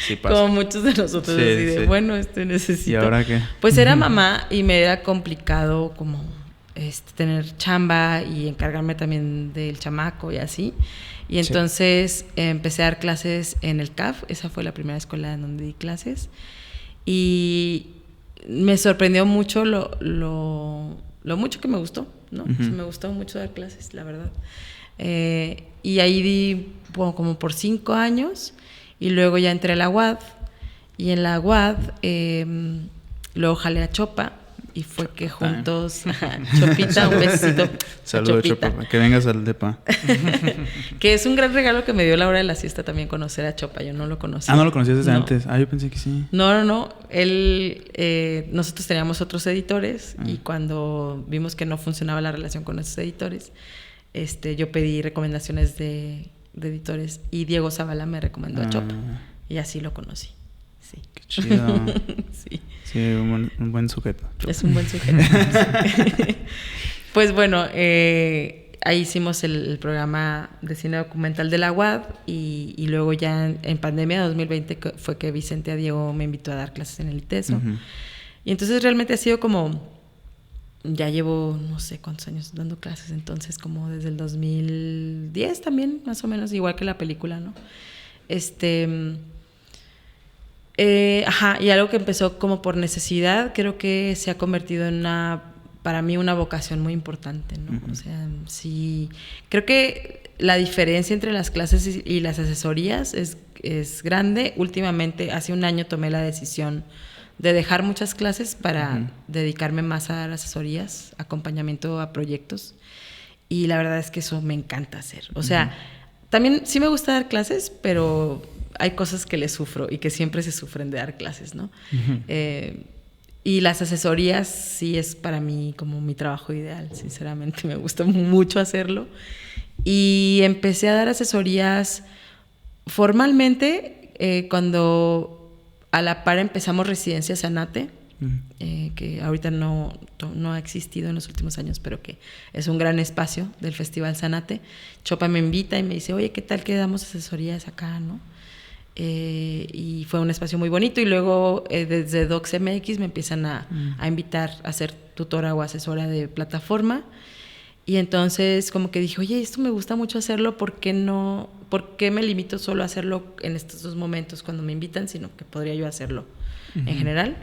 S1: Sí, pasa.
S2: Como muchos de nosotros,
S1: sí,
S2: así de, bueno, necesito.
S1: ¿Y ahora qué?
S2: Pues era mamá y me era complicado como tener chamba y encargarme también del chamaco y así. Y entonces empecé a dar clases en el CAF. Esa fue la primera escuela en donde di clases. Y me sorprendió mucho lo mucho que me gustó, ¿no? O sea, me gustó mucho dar clases, la verdad. Y ahí di como por 5 años y luego ya entré a la UAD y en la UAD luego jalé a Chopa y fue que juntos Chopita, un besito.
S1: Saludos Chopa, que vengas al depa.
S2: Que es un gran regalo que me dio la hora de la siesta también conocer a Chopa, yo no lo conocía.
S1: Ah, ¿no lo conocías desde antes? Ah, yo pensé que sí.
S2: No, él, nosotros teníamos otros editores y cuando vimos que no funcionaba la relación con nuestros editores, yo pedí recomendaciones de editores y Diego Zavala me recomendó a Chopa y así lo conocí. Sí.
S1: Qué chido.
S2: Sí.
S1: Sí, un buen sujeto. Chopa.
S2: Es un buen sujeto. Sí. Pues bueno, ahí hicimos el programa de cine documental de la UAD y luego ya en pandemia 2020 fue que Vicente a Diego me invitó a dar clases en el ITESO. Y entonces realmente ha sido como... Ya llevo no sé cuántos años dando clases, entonces como desde el 2010 también, más o menos, igual que la película, ¿no? Y algo que empezó como por necesidad, creo que se ha convertido en para mí una vocación muy importante, ¿no? O sea, sí, creo que la diferencia entre las clases y las asesorías es grande. Últimamente, hace un año tomé la decisión de dejar muchas clases para dedicarme más a dar asesorías, acompañamiento a proyectos. Y la verdad es que eso me encanta hacer. O sea, también sí me gusta dar clases, pero hay cosas que le sufro y que siempre se sufren de dar clases, ¿no? Y las asesorías sí es para mí como mi trabajo ideal, sinceramente. Me gusta mucho hacerlo. Y empecé a dar asesorías formalmente cuando... A la par empezamos Residencia Zanate, que ahorita no ha existido en los últimos años, pero que es un gran espacio del Festival Zanate. Chopa me invita y me dice, oye, ¿qué tal que damos asesorías acá, no? Y fue un espacio muy bonito. Y luego desde DocsMX me empiezan a invitar a ser tutora o asesora de plataforma. Y entonces como que dije, oye, esto me gusta mucho hacerlo, ¿por qué me limito solo a hacerlo en estos 2 momentos cuando me invitan, sino que podría yo hacerlo en general?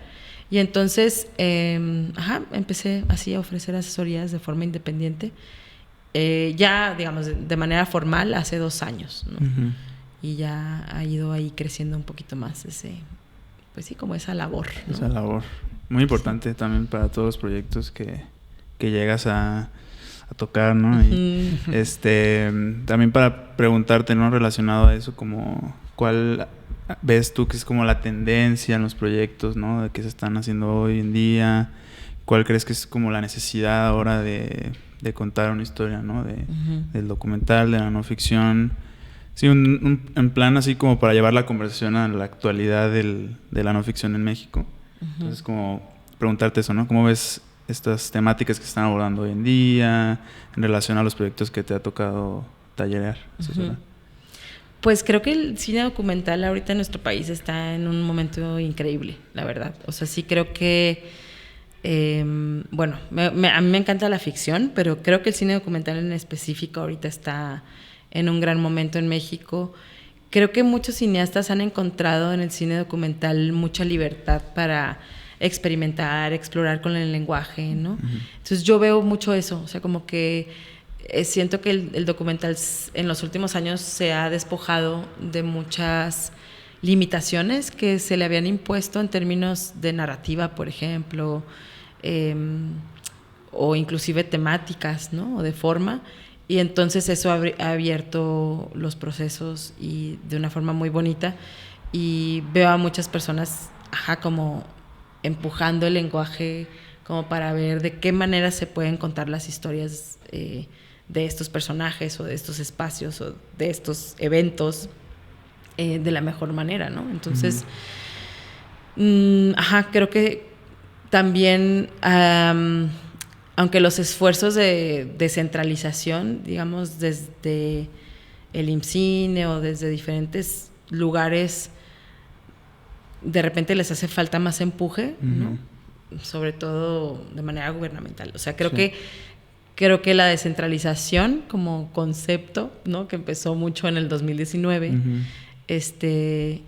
S2: Y entonces, empecé así a ofrecer asesorías de forma independiente, ya, digamos, de manera formal hace 2 años, ¿no? Y ya ha ido ahí creciendo un poquito más pues sí, como esa labor, ¿no?
S1: Esa labor. Muy importante también para todos los proyectos que llegas a tocar, ¿no? Y también para preguntarte, ¿no? Relacionado a eso, como ¿cuál ves tú que es como la tendencia en los proyectos, ¿no? De que se están haciendo hoy en día? ¿Cuál crees que es como la necesidad ahora de contar una historia, ¿no? Del documental, de la no ficción. Sí, en plan así como para llevar la conversación a la actualidad de la no ficción en México. Entonces, como preguntarte eso, ¿no? ¿Cómo ves estas temáticas que se están abordando hoy en día en relación a los proyectos que te ha tocado tallerear?
S2: Pues creo que el cine documental ahorita en nuestro país está en un momento increíble, la verdad. O sea, sí creo que a mí me encanta la ficción, pero creo que el cine documental en específico ahorita está en un gran momento en México. Creo que muchos cineastas han encontrado en el cine documental mucha libertad para experimentar, explorar con el lenguaje, ¿no? Entonces yo veo mucho eso, o sea, como que siento que el documental en los últimos años se ha despojado de muchas limitaciones que se le habían impuesto en términos de narrativa, por ejemplo, o inclusive temáticas, ¿no? O de forma. Y entonces eso ha abierto los procesos y de una forma muy bonita. Y veo a muchas personas, como empujando el lenguaje como para ver de qué manera se pueden contar las historias de estos personajes o de estos espacios o de estos eventos de la mejor manera, ¿no? Entonces, creo que también, aunque los esfuerzos de descentralización, digamos, desde el IMCINE o desde diferentes lugares, de repente les hace falta más empuje, ¿no? Sobre todo de manera gubernamental. O sea, creo que la descentralización como concepto, ¿no? Que empezó mucho en el 2019,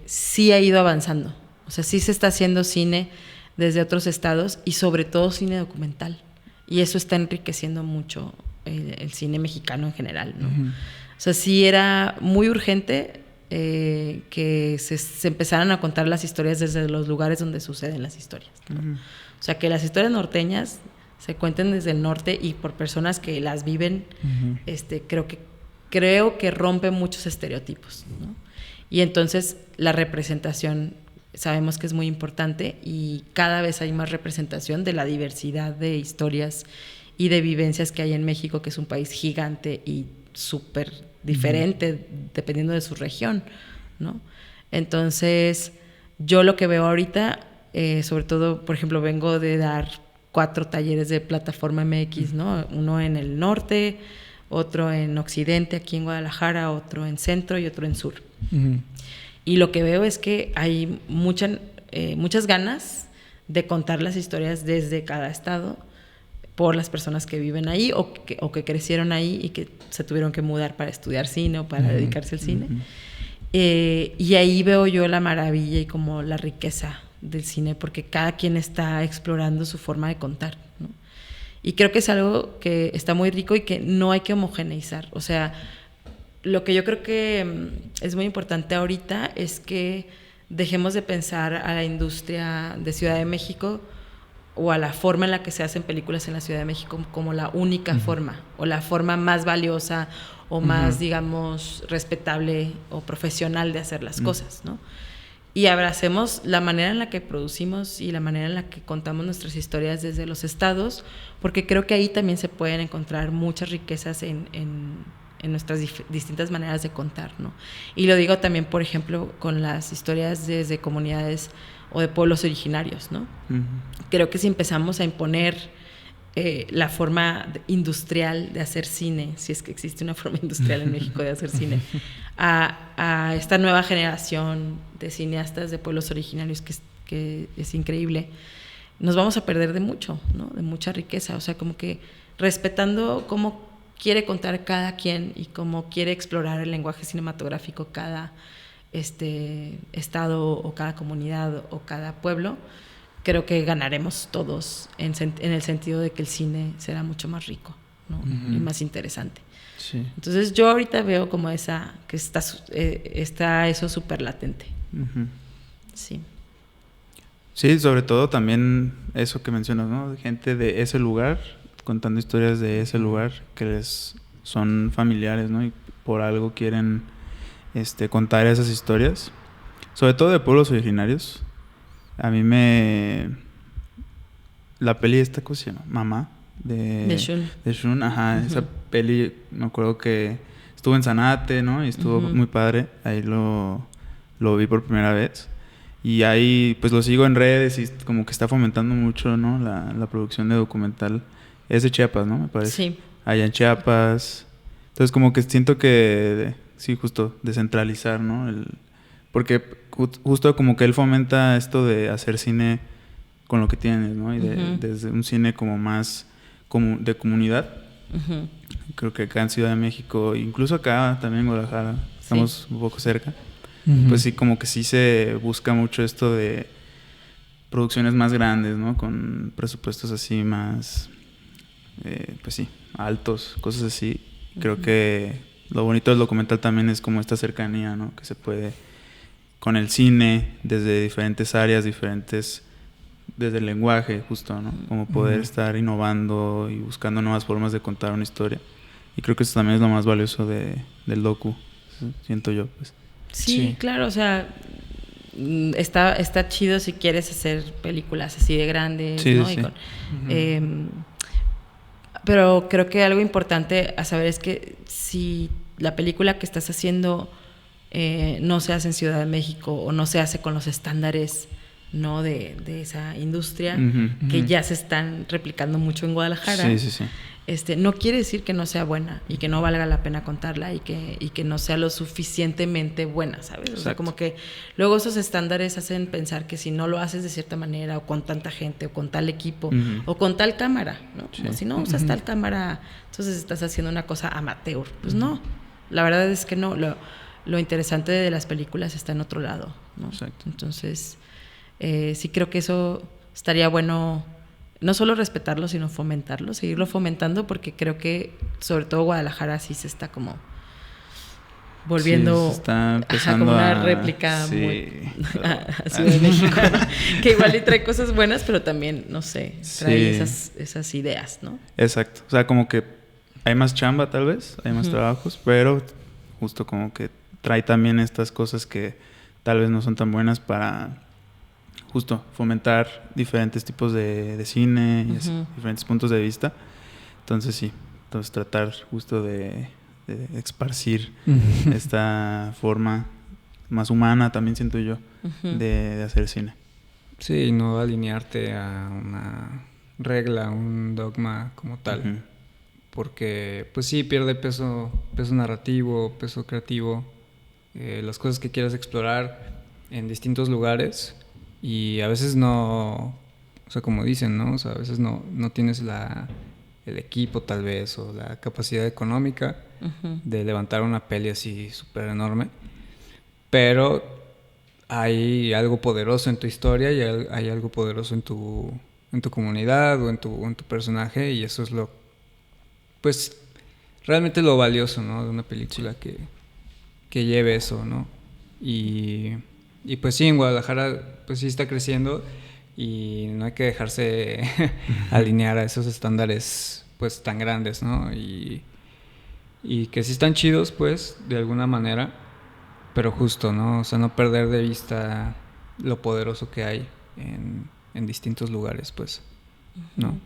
S2: sí ha ido avanzando. O sea, sí se está haciendo cine desde otros estados y sobre todo cine documental. Y eso está enriqueciendo mucho el cine mexicano en general, ¿no? O sea, sí era muy urgente que se empezaran a contar las historias desde los lugares donde suceden las historias, ¿no? O sea, que las historias norteñas se cuenten desde el norte y por personas que las viven, creo que rompe muchos estereotipos, ¿no? Y entonces la representación sabemos que es muy importante y cada vez hay más representación de la diversidad de historias y de vivencias que hay en México, que es un país gigante y súper diferente dependiendo de su región, ¿no? Entonces, yo lo que veo ahorita, sobre todo, por ejemplo, vengo de dar 4 talleres de Plataforma MX, ¿no? Uno en el norte, otro en occidente, aquí en Guadalajara, otro en centro y otro en sur. Y lo que veo es que hay muchas ganas de contar las historias desde cada estado por las personas que viven ahí o que crecieron ahí y que se tuvieron que mudar para estudiar cine o para dedicarse al cine. Y ahí veo yo la maravilla y como la riqueza del cine, porque cada quien está explorando su forma de contar, ¿no? Y creo que es algo que está muy rico y que no hay que homogeneizar. O sea, lo que yo creo que es muy importante ahorita es que dejemos de pensar a la industria de Ciudad de México o a la forma en la que se hacen películas en la Ciudad de México como la única forma o la forma más valiosa o más, digamos, respetable o profesional de hacer las cosas, ¿no? Y abracemos la manera en la que producimos y la manera en la que contamos nuestras historias desde los estados, porque creo que ahí también se pueden encontrar muchas riquezas en nuestras distintas maneras de contar, ¿no? Y lo digo también, por ejemplo, con las historias desde comunidades o de pueblos originarios, ¿no? Creo que si empezamos a imponer la forma industrial de hacer cine, si es que existe una forma industrial en México de hacer cine, a esta nueva generación de cineastas de pueblos originarios que es increíble, nos vamos a perder de mucho, ¿no? De mucha riqueza. O sea, como que respetando cómo quiere contar cada quien y cómo quiere explorar el lenguaje cinematográfico cada estado o cada comunidad o cada pueblo, creo que ganaremos todos en el sentido de que el cine será mucho más rico, ¿no? Y más interesante. Sí. Entonces yo ahorita veo como que está eso súper latente. Sí.
S1: Sí, sobre todo también eso que mencionas, ¿no? Gente de ese lugar contando historias de ese lugar que les son familiares, ¿no? Y por algo quieren contar esas historias, sobre todo de pueblos originarios. A mí la peli esta, ¿cómo se llama? Mamá de Shun. De Shun, esa peli me acuerdo que estuvo en Zanate, ¿no? Y estuvo muy padre. Ahí lo vi por primera vez. Y ahí pues lo sigo en redes y como que está fomentando mucho, ¿no? La producción de documental. Es de Chiapas, ¿no? Me parece.
S2: Sí.
S1: Allá en Chiapas. Entonces como que siento que sí, justo descentralizar, ¿no? Porque justo como que él fomenta esto de hacer cine con lo que tienes, ¿no? Y desde un cine como más de comunidad. Creo que acá en Ciudad de México, incluso acá también en Guadalajara, estamos un poco cerca. Pues sí, como que sí se busca mucho esto de producciones más grandes, ¿no? Con presupuestos así más, pues sí, altos, cosas así. Creo que lo bonito del documental también es como esta cercanía, ¿no? Que se puede con el cine desde diferentes áreas, desde el lenguaje, justo, ¿no? Como poder estar innovando y buscando nuevas formas de contar una historia. Y creo que eso también es lo más valioso del docu, siento yo, pues.
S2: Sí, claro, o sea, está chido si quieres hacer películas así de grandes, ¿no?
S1: Sí.
S2: Pero creo que algo importante a saber es que si la película que estás haciendo no se hace en Ciudad de México o no se hace con los estándares, ¿no? de esa industria que ya se están replicando mucho en Guadalajara.
S1: Sí.
S2: No quiere decir que no sea buena y que no valga la pena contarla y que no sea lo suficientemente buena, ¿sabes? O sea, como que luego esos estándares hacen pensar que si no lo haces de cierta manera o con tanta gente o con tal equipo o con tal cámara, ¿no? Como si no usas tal cámara, entonces estás haciendo una cosa amateur. Pues no, la verdad es que no. Lo interesante de las películas está en otro lado, ¿no?
S1: Exacto.
S2: Entonces, sí creo que eso estaría bueno, no solo respetarlo, sino fomentarlo, seguirlo fomentando, porque creo que sobre todo Guadalajara sí se está como volviendo,
S1: sí, se está empezando
S2: como una réplica muy a Ciudad de México, que igual y trae cosas buenas, pero también, no sé, trae esas ideas, ¿no?
S1: Exacto, o sea, como que hay más chamba tal vez, hay más trabajos, pero justo como que trae también estas cosas que tal vez no son tan buenas para justo fomentar diferentes tipos de cine y así, diferentes puntos de vista. Entonces sí, tratar justo de esparcir esta forma más humana, también siento yo, de hacer cine.
S3: Sí, no alinearte a una regla, un dogma como tal. Porque pues sí, pierde peso narrativo, peso creativo, las cosas que quieras explorar en distintos lugares. Y a veces no, o sea, como dicen, ¿no? O sea, a veces no tienes el equipo tal vez o la capacidad económica de levantar una peli así súper enorme. Pero hay algo poderoso en tu historia y hay algo poderoso en tu comunidad o en tu personaje, y eso es pues realmente lo valioso, ¿no? De una película que lleve eso, ¿no? Y pues sí, en Guadalajara pues sí está creciendo y no hay que dejarse alinear a esos estándares pues tan grandes, ¿no? Y que sí están chidos pues de alguna manera, pero justo, ¿no? O sea, no perder de vista lo poderoso que hay en distintos lugares, pues, ¿no?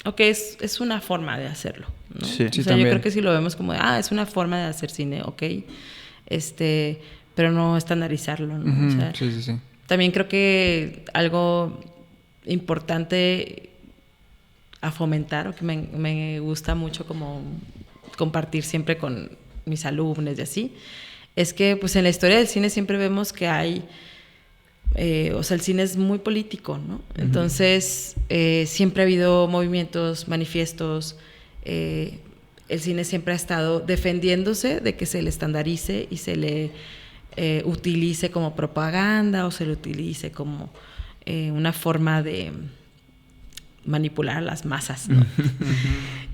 S2: Ok, es una forma de hacerlo, ¿no?
S1: Sí,
S2: o sea,
S1: también.
S2: yo creo que si lo vemos como es una forma de hacer cine, ok, pero no estandarizarlo, ¿no? O sea,
S3: sí.
S2: También creo que algo importante a fomentar, o que me gusta mucho como compartir siempre con mis alumnos y así, es que pues en la historia del cine siempre vemos que hay, o sea, el cine es muy político, ¿no? Entonces, siempre ha habido movimientos, manifiestos, el cine siempre ha estado defendiéndose de que se le estandarice y se le utilice como propaganda o se le utilice como una forma de manipular a las masas, ¿no?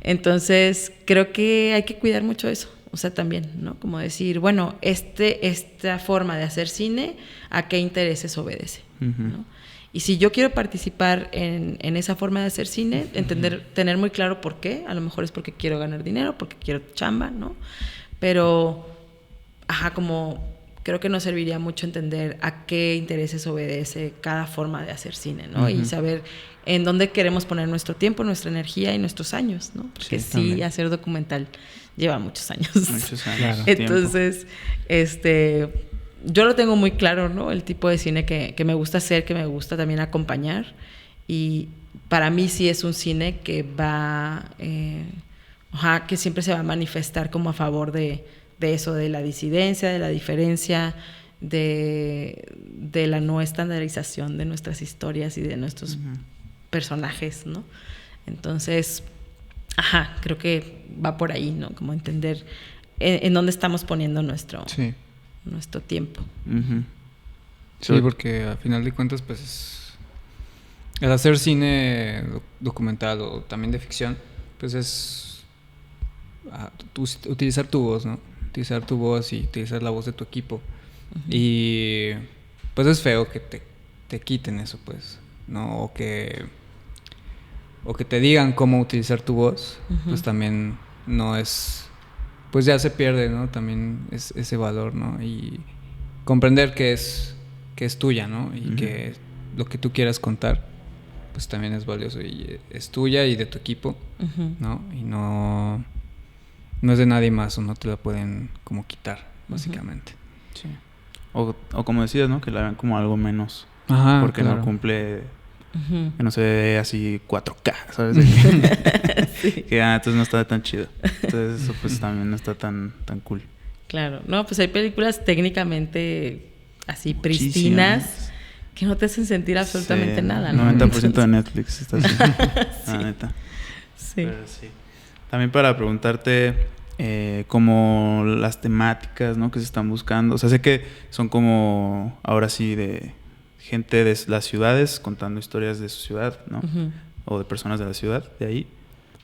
S2: Entonces, creo que hay que cuidar mucho eso. O sea, también, ¿no? Como decir, bueno, esta forma de hacer cine, ¿a qué intereses obedece? ¿No? Y si yo quiero participar en esa forma de hacer cine, tener muy claro por qué. A lo mejor es porque quiero ganar dinero, porque quiero chamba, ¿no? Pero, como creo que nos serviría mucho entender a qué intereses obedece cada forma de hacer cine, ¿no? Y saber en dónde queremos poner nuestro tiempo, nuestra energía y nuestros años, ¿no? Porque sí, hacer documental lleva muchos años.
S1: Claro.
S2: Entonces, yo lo tengo muy claro, ¿no? El tipo de cine que me gusta hacer, que me gusta también acompañar. Y para mí sí es un cine que va, que siempre se va a manifestar como a favor de eso, de la disidencia, de la diferencia, de la no estandarización de nuestras historias y de nuestros personajes, ¿no? Entonces, creo que va por ahí, ¿no? Como entender en dónde estamos poniendo nuestro tiempo.
S3: Sí, porque a final de cuentas, pues, el hacer cine documental o también de ficción, pues es utilizar tu voz, ¿no? Utilizar tu voz y utilizar la voz de tu equipo. Y pues es feo que te quiten eso, pues, ¿no? O que te digan cómo utilizar tu voz, pues también no es... Pues ya se pierde, ¿no? También es ese valor, ¿no? Y comprender que es tuya, ¿no? Y que lo que tú quieras contar, pues también es valioso y es tuya y de tu equipo, ¿no? Y no es de nadie más o no te la pueden como quitar, básicamente.
S1: Sí. O como decías, ¿no? Que la vean como algo menos.
S3: Ajá,
S1: porque
S3: claro.
S1: no cumple... Que no se ve así 4K, ¿sabes? Sí. Que entonces no está tan chido. Entonces eso pues también no está tan cool.
S2: Claro. No, pues hay películas técnicamente así pristinas que no te hacen sentir absolutamente nada, ¿no?
S1: 90% de Netflix está así.
S2: Sí.
S1: La neta.
S2: Sí.
S1: Pero sí. También para preguntarte como las temáticas, ¿no? Que se están buscando. O sea, sé que son como ahora sí de gente de las ciudades contando historias de su ciudad, ¿no? O de personas de la ciudad, de ahí.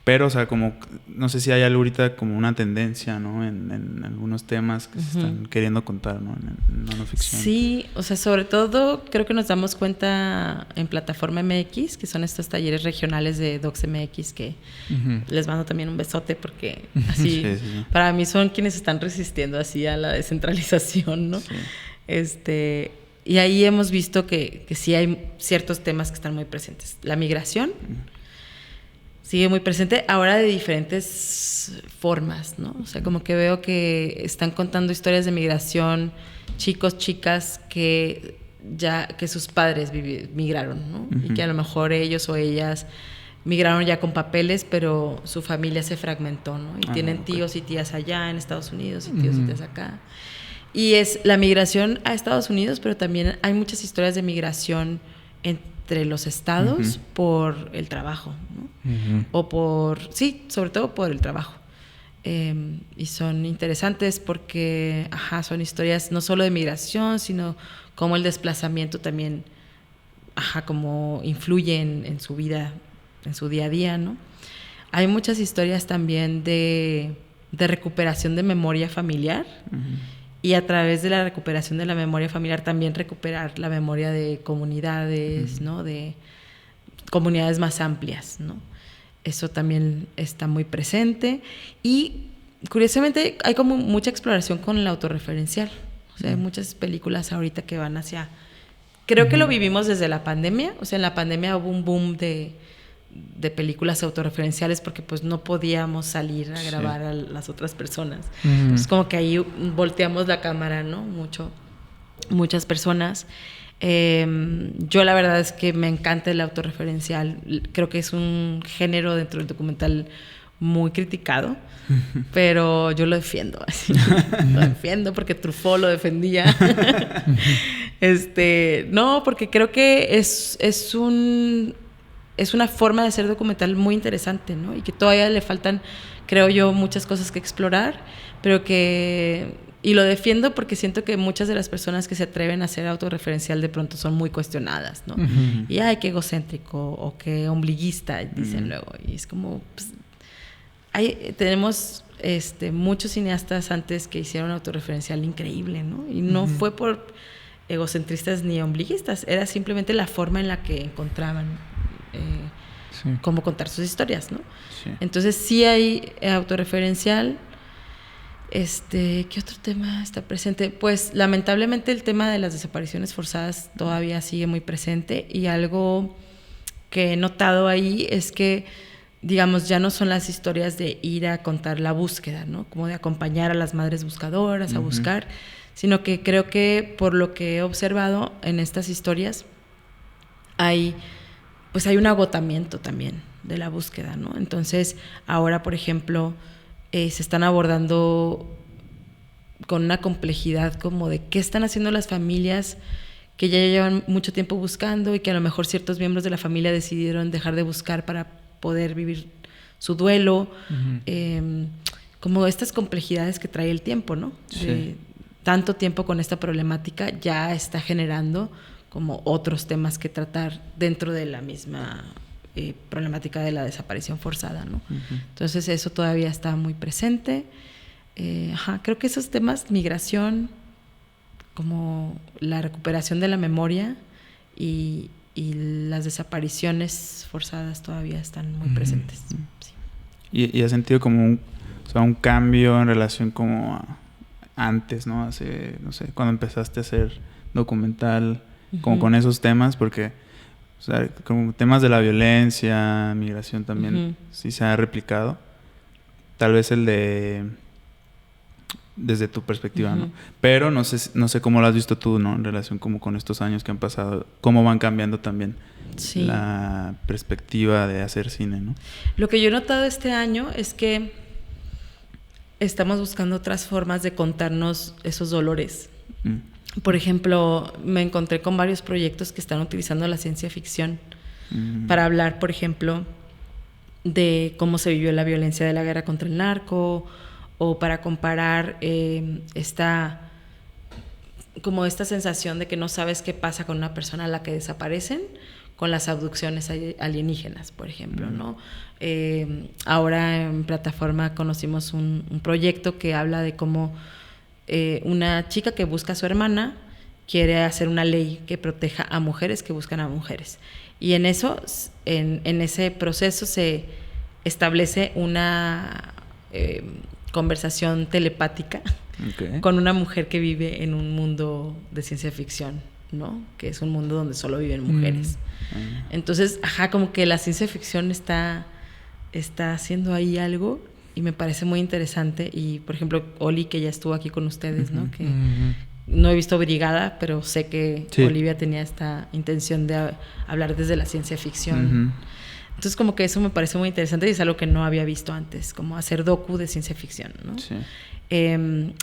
S1: Pero, o sea, como, no sé si hay algo ahorita como una tendencia, ¿no? En algunos temas que se están queriendo contar, ¿no? En no ficción.
S2: Sí, o sea, sobre todo creo que nos damos cuenta en Plataforma MX, que son estos talleres regionales de Docs MX, que les mando también un besote porque así, sí. Para mí son quienes están resistiendo así a la descentralización, ¿no? Sí. Y ahí hemos visto que sí hay ciertos temas que están muy presentes. La migración sigue muy presente, ahora de diferentes formas, ¿no? O sea, como que veo que están contando historias de migración, chicos, chicas que sus padres migraron, ¿no? Y que a lo mejor ellos o ellas migraron ya con papeles, pero su familia se fragmentó, ¿no? Y tienen tíos y tías allá en Estados Unidos y tíos y tías acá. Y es la migración a Estados Unidos, pero también hay muchas historias de migración entre los estados por el trabajo, ¿no? O sobre todo por el trabajo. Y son interesantes porque, son historias no solo de migración, sino cómo el desplazamiento también, cómo influye en su vida, en su día a día, ¿no? Hay muchas historias también de recuperación de memoria familiar. Y a través de la recuperación de la memoria familiar también recuperar la memoria de comunidades, ¿no? De comunidades más amplias, ¿no? Eso también está muy presente. Y curiosamente hay como mucha exploración con el autorreferencial. O sea, hay muchas películas ahorita que van hacia... Creo que lo vivimos desde la pandemia. O sea, en la pandemia hubo un boom de películas autorreferenciales porque pues no podíamos salir a grabar a las otras personas. Entonces como que ahí volteamos la cámara, ¿no? Muchas personas. Yo la verdad es que me encanta el autorreferencial. Creo que es un género dentro del documental muy criticado, pero yo lo defiendo. Lo defiendo porque Truffaut lo defendía. No, porque creo que es una forma de hacer documental muy interesante, ¿no? Y que todavía le faltan, creo yo, muchas cosas que explorar, pero y lo defiendo porque siento que muchas de las personas que se atreven a hacer autorreferencial de pronto son muy cuestionadas, ¿no? Y ay, qué egocéntrico o qué ombliguista, dicen luego. Y es como, pues, tenemos muchos cineastas antes que hicieron autorreferencial increíble, ¿no? Y no fue por egocentristas ni ombliguistas, era simplemente la forma en la que encontraban cómo contar sus historias, ¿no? Sí. Entonces sí hay autorreferencial. ¿Qué otro tema está presente? Pues lamentablemente el tema de las desapariciones forzadas todavía sigue muy presente, y algo que he notado ahí es que, digamos, ya no son las historias de ir a contar la búsqueda, ¿no? Como de acompañar a las madres buscadoras a buscar, sino que creo que por lo que he observado en estas historias hay un agotamiento también de la búsqueda, ¿no? Entonces, ahora, por ejemplo, se están abordando con una complejidad como de qué están haciendo las familias que ya llevan mucho tiempo buscando y que a lo mejor ciertos miembros de la familia decidieron dejar de buscar para poder vivir su duelo. Como estas complejidades que trae el tiempo, ¿no? Sí. Tanto tiempo con esta problemática ya está generando como otros temas que tratar dentro de la misma problemática de la desaparición forzada, ¿no? Entonces eso todavía está muy presente. Creo que esos temas, migración, como la recuperación de la memoria y las desapariciones forzadas todavía están muy presentes. Sí.
S1: ¿Y has sentido como un cambio en relación como a antes, ¿no? Hace, no sé, cuando empezaste a hacer documental, como con esos temas? Porque, o sea, como temas de la violencia, migración también, sí se ha replicado. Tal vez desde tu perspectiva, ¿no? Pero no sé cómo lo has visto tú, ¿no? En relación como con estos años que han pasado, cómo van cambiando también la perspectiva de hacer cine, ¿no?
S2: Lo que yo he notado este año es que estamos buscando otras formas de contarnos esos dolores. Por ejemplo, me encontré con varios proyectos que están utilizando la ciencia ficción para hablar, por ejemplo, de cómo se vivió la violencia de la guerra contra el narco, o para comparar esta sensación de que no sabes qué pasa con una persona a la que desaparecen con las abducciones alienígenas, por ejemplo, ¿no? Ahora en plataforma conocimos un proyecto que habla de cómo una chica que busca a su hermana quiere hacer una ley que proteja a mujeres que buscan a mujeres. Y en ese proceso se establece una conversación telepática con una mujer que vive en un mundo de ciencia ficción, ¿no? Que es un mundo donde solo viven mujeres. Entonces, como que la ciencia ficción está haciendo ahí algo y me parece muy interesante. Y, por ejemplo, Oli, que ya estuvo aquí con ustedes, ¿no? Que no he visto Brigada, pero sé que Olivia tenía esta intención de hablar desde la ciencia ficción. Entonces, como que eso me parece muy interesante y es algo que no había visto antes, como hacer docu de ciencia ficción, ¿no? Sí.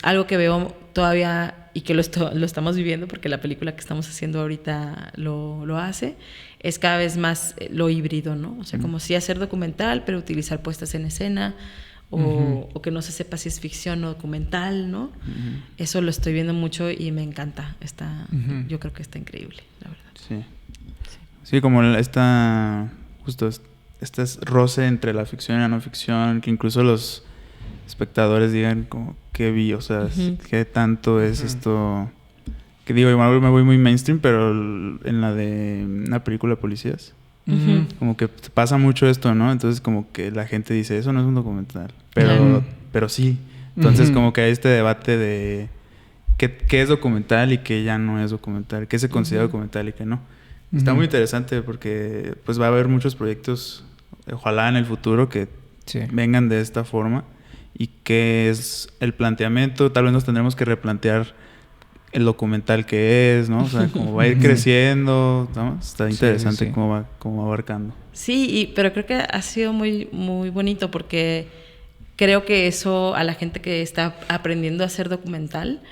S2: Algo que veo todavía y que lo estamos viviendo, porque la película que estamos haciendo ahorita lo hace, es cada vez más lo híbrido, ¿no? O sea, como sí hacer documental, pero utilizar puestas en escena, o que no se sepa si es ficción o documental, ¿no? Eso lo estoy viendo mucho y me encanta. Yo creo que está increíble, la verdad.
S1: Sí, como justo este roce entre la ficción y la no ficción, que incluso los espectadores digan como qué vi, o sea, qué tanto es esto, que digo, igual me voy muy mainstream, pero en la de una película de policías, como que pasa mucho esto, ¿no? Entonces como que la gente dice, eso no es un documental, pero sí. Entonces como que hay este debate de qué es documental y qué ya no es documental, qué se considera documental y qué no. Está muy interesante porque pues va a haber muchos proyectos, ojalá en el futuro, que vengan de esta forma, y que es el planteamiento. Tal vez nos tendremos que replantear el documental que es, ¿no? O sea, cómo va a ir creciendo, ¿no? Está interesante cómo va abarcando.
S2: Sí, pero creo que ha sido muy, muy bonito porque creo que eso a la gente que está aprendiendo a hacer documental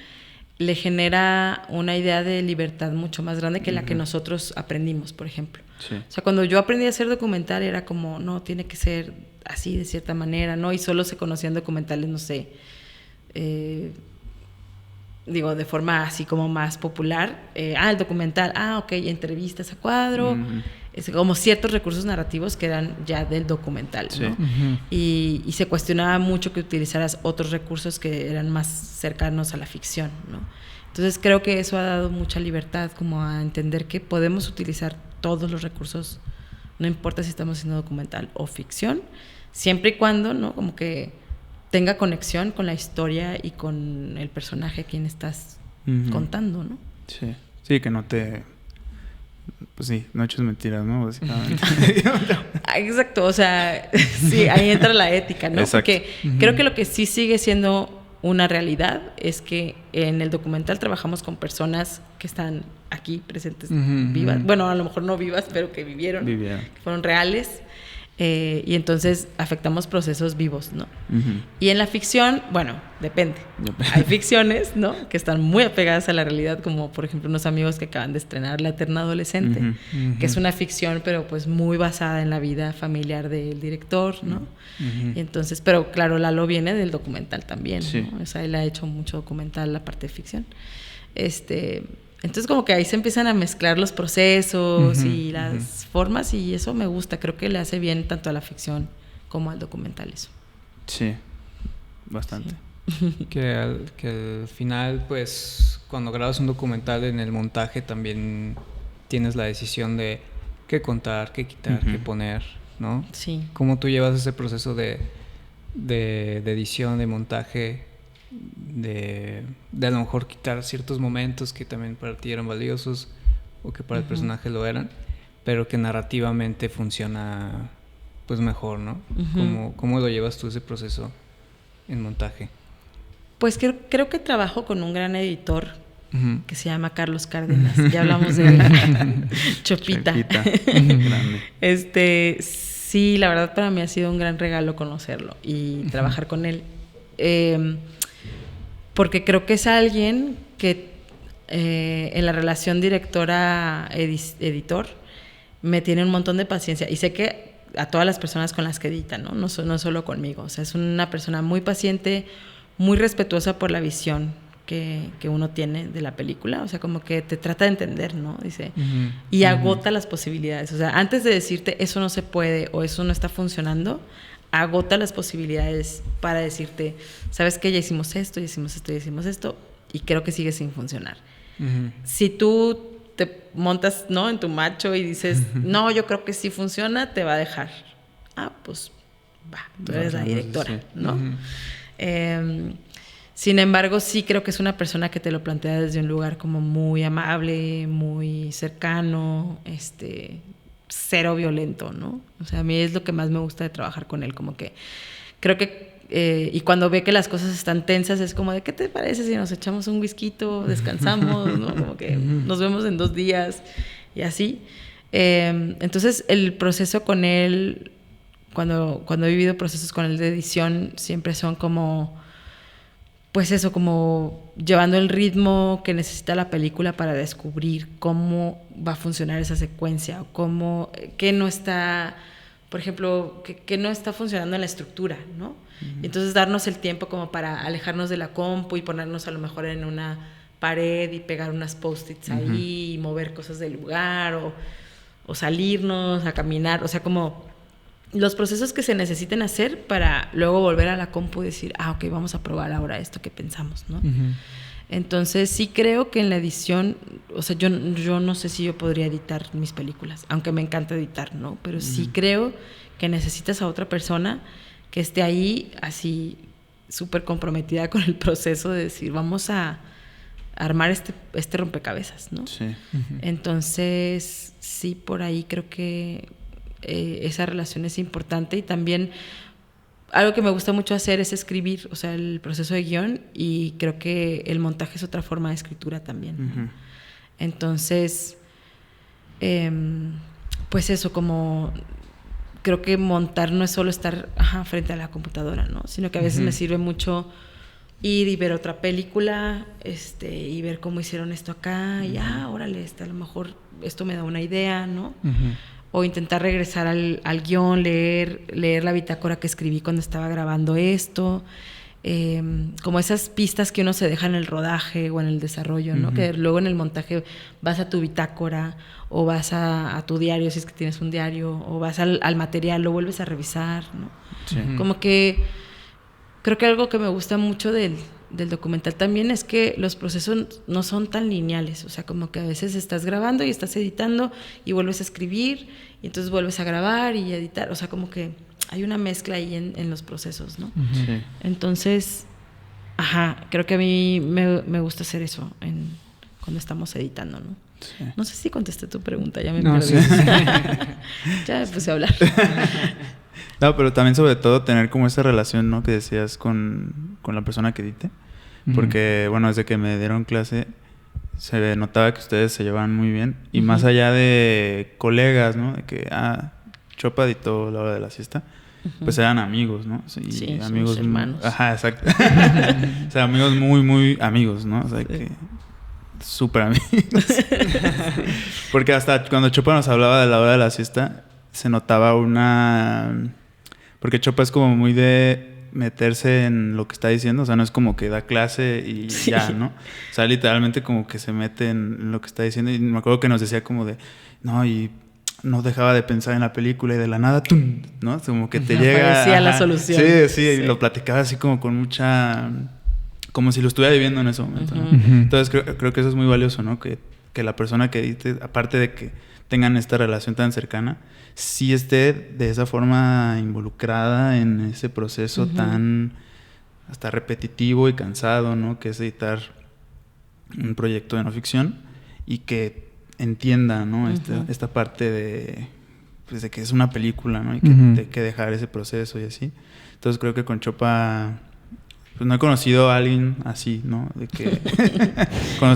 S2: le genera una idea de libertad mucho más grande que la que nosotros aprendimos, por ejemplo. O sea, cuando yo aprendí a hacer documental era como, no, tiene que ser así de cierta manera, ¿no? Y solo se conocían documentales, no sé, de forma así como más popular. El documental, ok, entrevistas a cuadro, como ciertos recursos narrativos que eran ya del documental, ¿no? Y se cuestionaba mucho que utilizaras otros recursos que eran más cercanos a la ficción, ¿no? Entonces creo que eso ha dado mucha libertad como a entender que podemos utilizar todos los recursos, no importa si estamos haciendo documental o ficción, siempre y cuando, ¿no? Como que tenga conexión con la historia y con el personaje a quien estás contando, ¿no?
S1: Sí, que no te... Pues sí, no eches mentiras, ¿no? Básicamente.
S2: Exacto, o sea, sí, ahí entra la ética, ¿no?
S1: Exacto.
S2: Porque creo que lo que sí sigue siendo una realidad es que en el documental trabajamos con personas que están aquí presentes, vivas. Bueno, a lo mejor no vivas, pero que vivieron. Que fueron reales. Y entonces afectamos procesos vivos, ¿no? Y en la ficción, bueno, depende. Hay ficciones, ¿no? Que están muy apegadas a la realidad, como por ejemplo unos amigos que acaban de estrenar La Eterna Adolescente, que es una ficción, pero pues muy basada en la vida familiar del director, ¿no? Y entonces, pero claro, Lalo viene del documental también, ¿no? O sea, él ha hecho mucho documental, la parte de ficción. Entonces como que ahí se empiezan a mezclar los procesos y las formas, y eso me gusta. Creo que le hace bien tanto a la ficción como al documental eso.
S1: Sí, bastante.
S3: Que al final, pues, cuando grabas un documental, en el montaje también tienes la decisión de qué contar, qué quitar, qué poner, ¿no?
S2: Sí.
S3: ¿Cómo tú llevas ese proceso de edición, de montaje, de a lo mejor quitar ciertos momentos que también para ti eran valiosos o que para el personaje lo eran, pero que narrativamente funciona pues mejor, ¿no? ¿Cómo lo llevas tú ese proceso en montaje?
S2: Pues creo que trabajo con un gran editor que se llama Carlos Cárdenas. Ya hablamos de él. Chopita. Grande. Sí, la verdad para mí ha sido un gran regalo conocerlo y trabajar con él. Porque creo que es alguien que en la relación directora-editor me tiene un montón de paciencia. Y sé que a todas las personas con las que editan, ¿no? No solo conmigo. O sea, es una persona muy paciente, muy respetuosa por la visión que uno tiene de la película. O sea, como que te trata de entender, ¿no? Dice, y agota las posibilidades. O sea, antes de decirte eso no se puede o eso no está funcionando, agota las posibilidades para decirte, ¿sabes qué? Ya hicimos esto, ya hicimos esto, ya hicimos esto, y creo que sigue sin funcionar. Si tú te montas, ¿no?, en tu macho y dices, no, yo creo que sí funciona, te va a dejar. Ah, pues va, tú eres la directora, ¿no? Sin embargo, sí creo que es una persona que te lo plantea desde un lugar como muy amable, muy cercano, cero violento, ¿no? O sea, a mí es lo que más me gusta de trabajar con él, como que creo que y cuando ve que las cosas están tensas es como de, ¿qué te parece si nos echamos un whisquito, descansamos, ¿no? Como que nos vemos en 2 días y así. Entonces el proceso con él, cuando he vivido procesos con él de edición, siempre son como, pues eso, como llevando el ritmo que necesita la película para descubrir cómo va a funcionar esa secuencia o qué no está, por ejemplo, que no está funcionando en la estructura, ¿no? Entonces darnos el tiempo como para alejarnos de la compu y ponernos a lo mejor en una pared y pegar unas post-its ahí y mover cosas del lugar o salirnos a caminar, o sea, como los procesos que se necesiten hacer para luego volver a la compu y decir, ok, vamos a probar ahora esto que pensamos, ¿no? Entonces sí creo que en la edición, o sea, yo no sé si yo podría editar mis películas, aunque me encanta editar, ¿no? Pero sí creo que necesitas a otra persona que esté ahí así súper comprometida con el proceso de decir, vamos a armar este rompecabezas, ¿no? Sí. Entonces sí, por ahí creo que esa relación es importante. Y también algo que me gusta mucho hacer es escribir, o sea, el proceso de guión, y creo que el montaje es otra forma de escritura también, ¿no? Entonces pues eso, como creo que montar no es solo estar frente a la computadora, ¿no? Sino que a veces me sirve mucho ir y ver otra película, y ver cómo hicieron esto acá, y órale, a lo mejor esto me da una idea, ¿no? O intentar regresar al guión, leer la bitácora que escribí cuando estaba grabando esto, como esas pistas que uno se deja en el rodaje o en el desarrollo, ¿no? Que luego en el montaje vas a tu bitácora o vas a tu diario, si es que tienes un diario, o vas al material, lo vuelves a revisar, ¿no? Sí. Como que creo que algo que me gusta mucho del documental también es que los procesos no son tan lineales, o sea, como que a veces estás grabando y estás editando y vuelves a escribir y entonces vuelves a grabar y editar, o sea, como que hay una mezcla ahí en los procesos, ¿no? Sí. Entonces, creo que a mí me gusta hacer eso cuando estamos editando, ¿no? Sí. No sé si contesté tu pregunta, ya me perdí. Sí. Ya me puse a hablar.
S1: No, pero también sobre todo tener como esa relación, ¿no?, que decías con la persona que edite. Porque, bueno, desde que me dieron clase se notaba que ustedes se llevaban muy bien. Y más allá de colegas, ¿no?, de que, Chopa editó La Hora de la Siesta, pues eran amigos, ¿no?
S2: Sí, amigos hermanos.
S1: Exacto. O sea, amigos muy, muy amigos, ¿no? O sea, que súper amigos. Porque hasta cuando Chopa nos hablaba de La Hora de la Siesta, se notaba porque Chopa es como muy de meterse en lo que está diciendo, o sea, no es como que da clase y ya, ¿no? O sea, literalmente como que se mete en lo que está diciendo. Y me acuerdo que nos decía como de, no, y no dejaba de pensar en la película y de la nada, ¡tum!, ¿no? Como que te llega...
S2: Parecía la solución.
S1: Sí, y lo platicaba así como con mucha como si lo estuviera viviendo en ese momento, ¿no? Entonces creo que eso es muy valioso, ¿no? Que la persona que edite, aparte de que tengan esta relación tan cercana, sí esté de esa forma involucrada en ese proceso tan hasta repetitivo y cansado, ¿no? Que es editar un proyecto de no ficción y que entienda, ¿no? Esta parte de que es una película, ¿no? Y que hay que dejar ese proceso y así. Entonces creo que con Chopa... Pues no he conocido a alguien así, ¿no? De que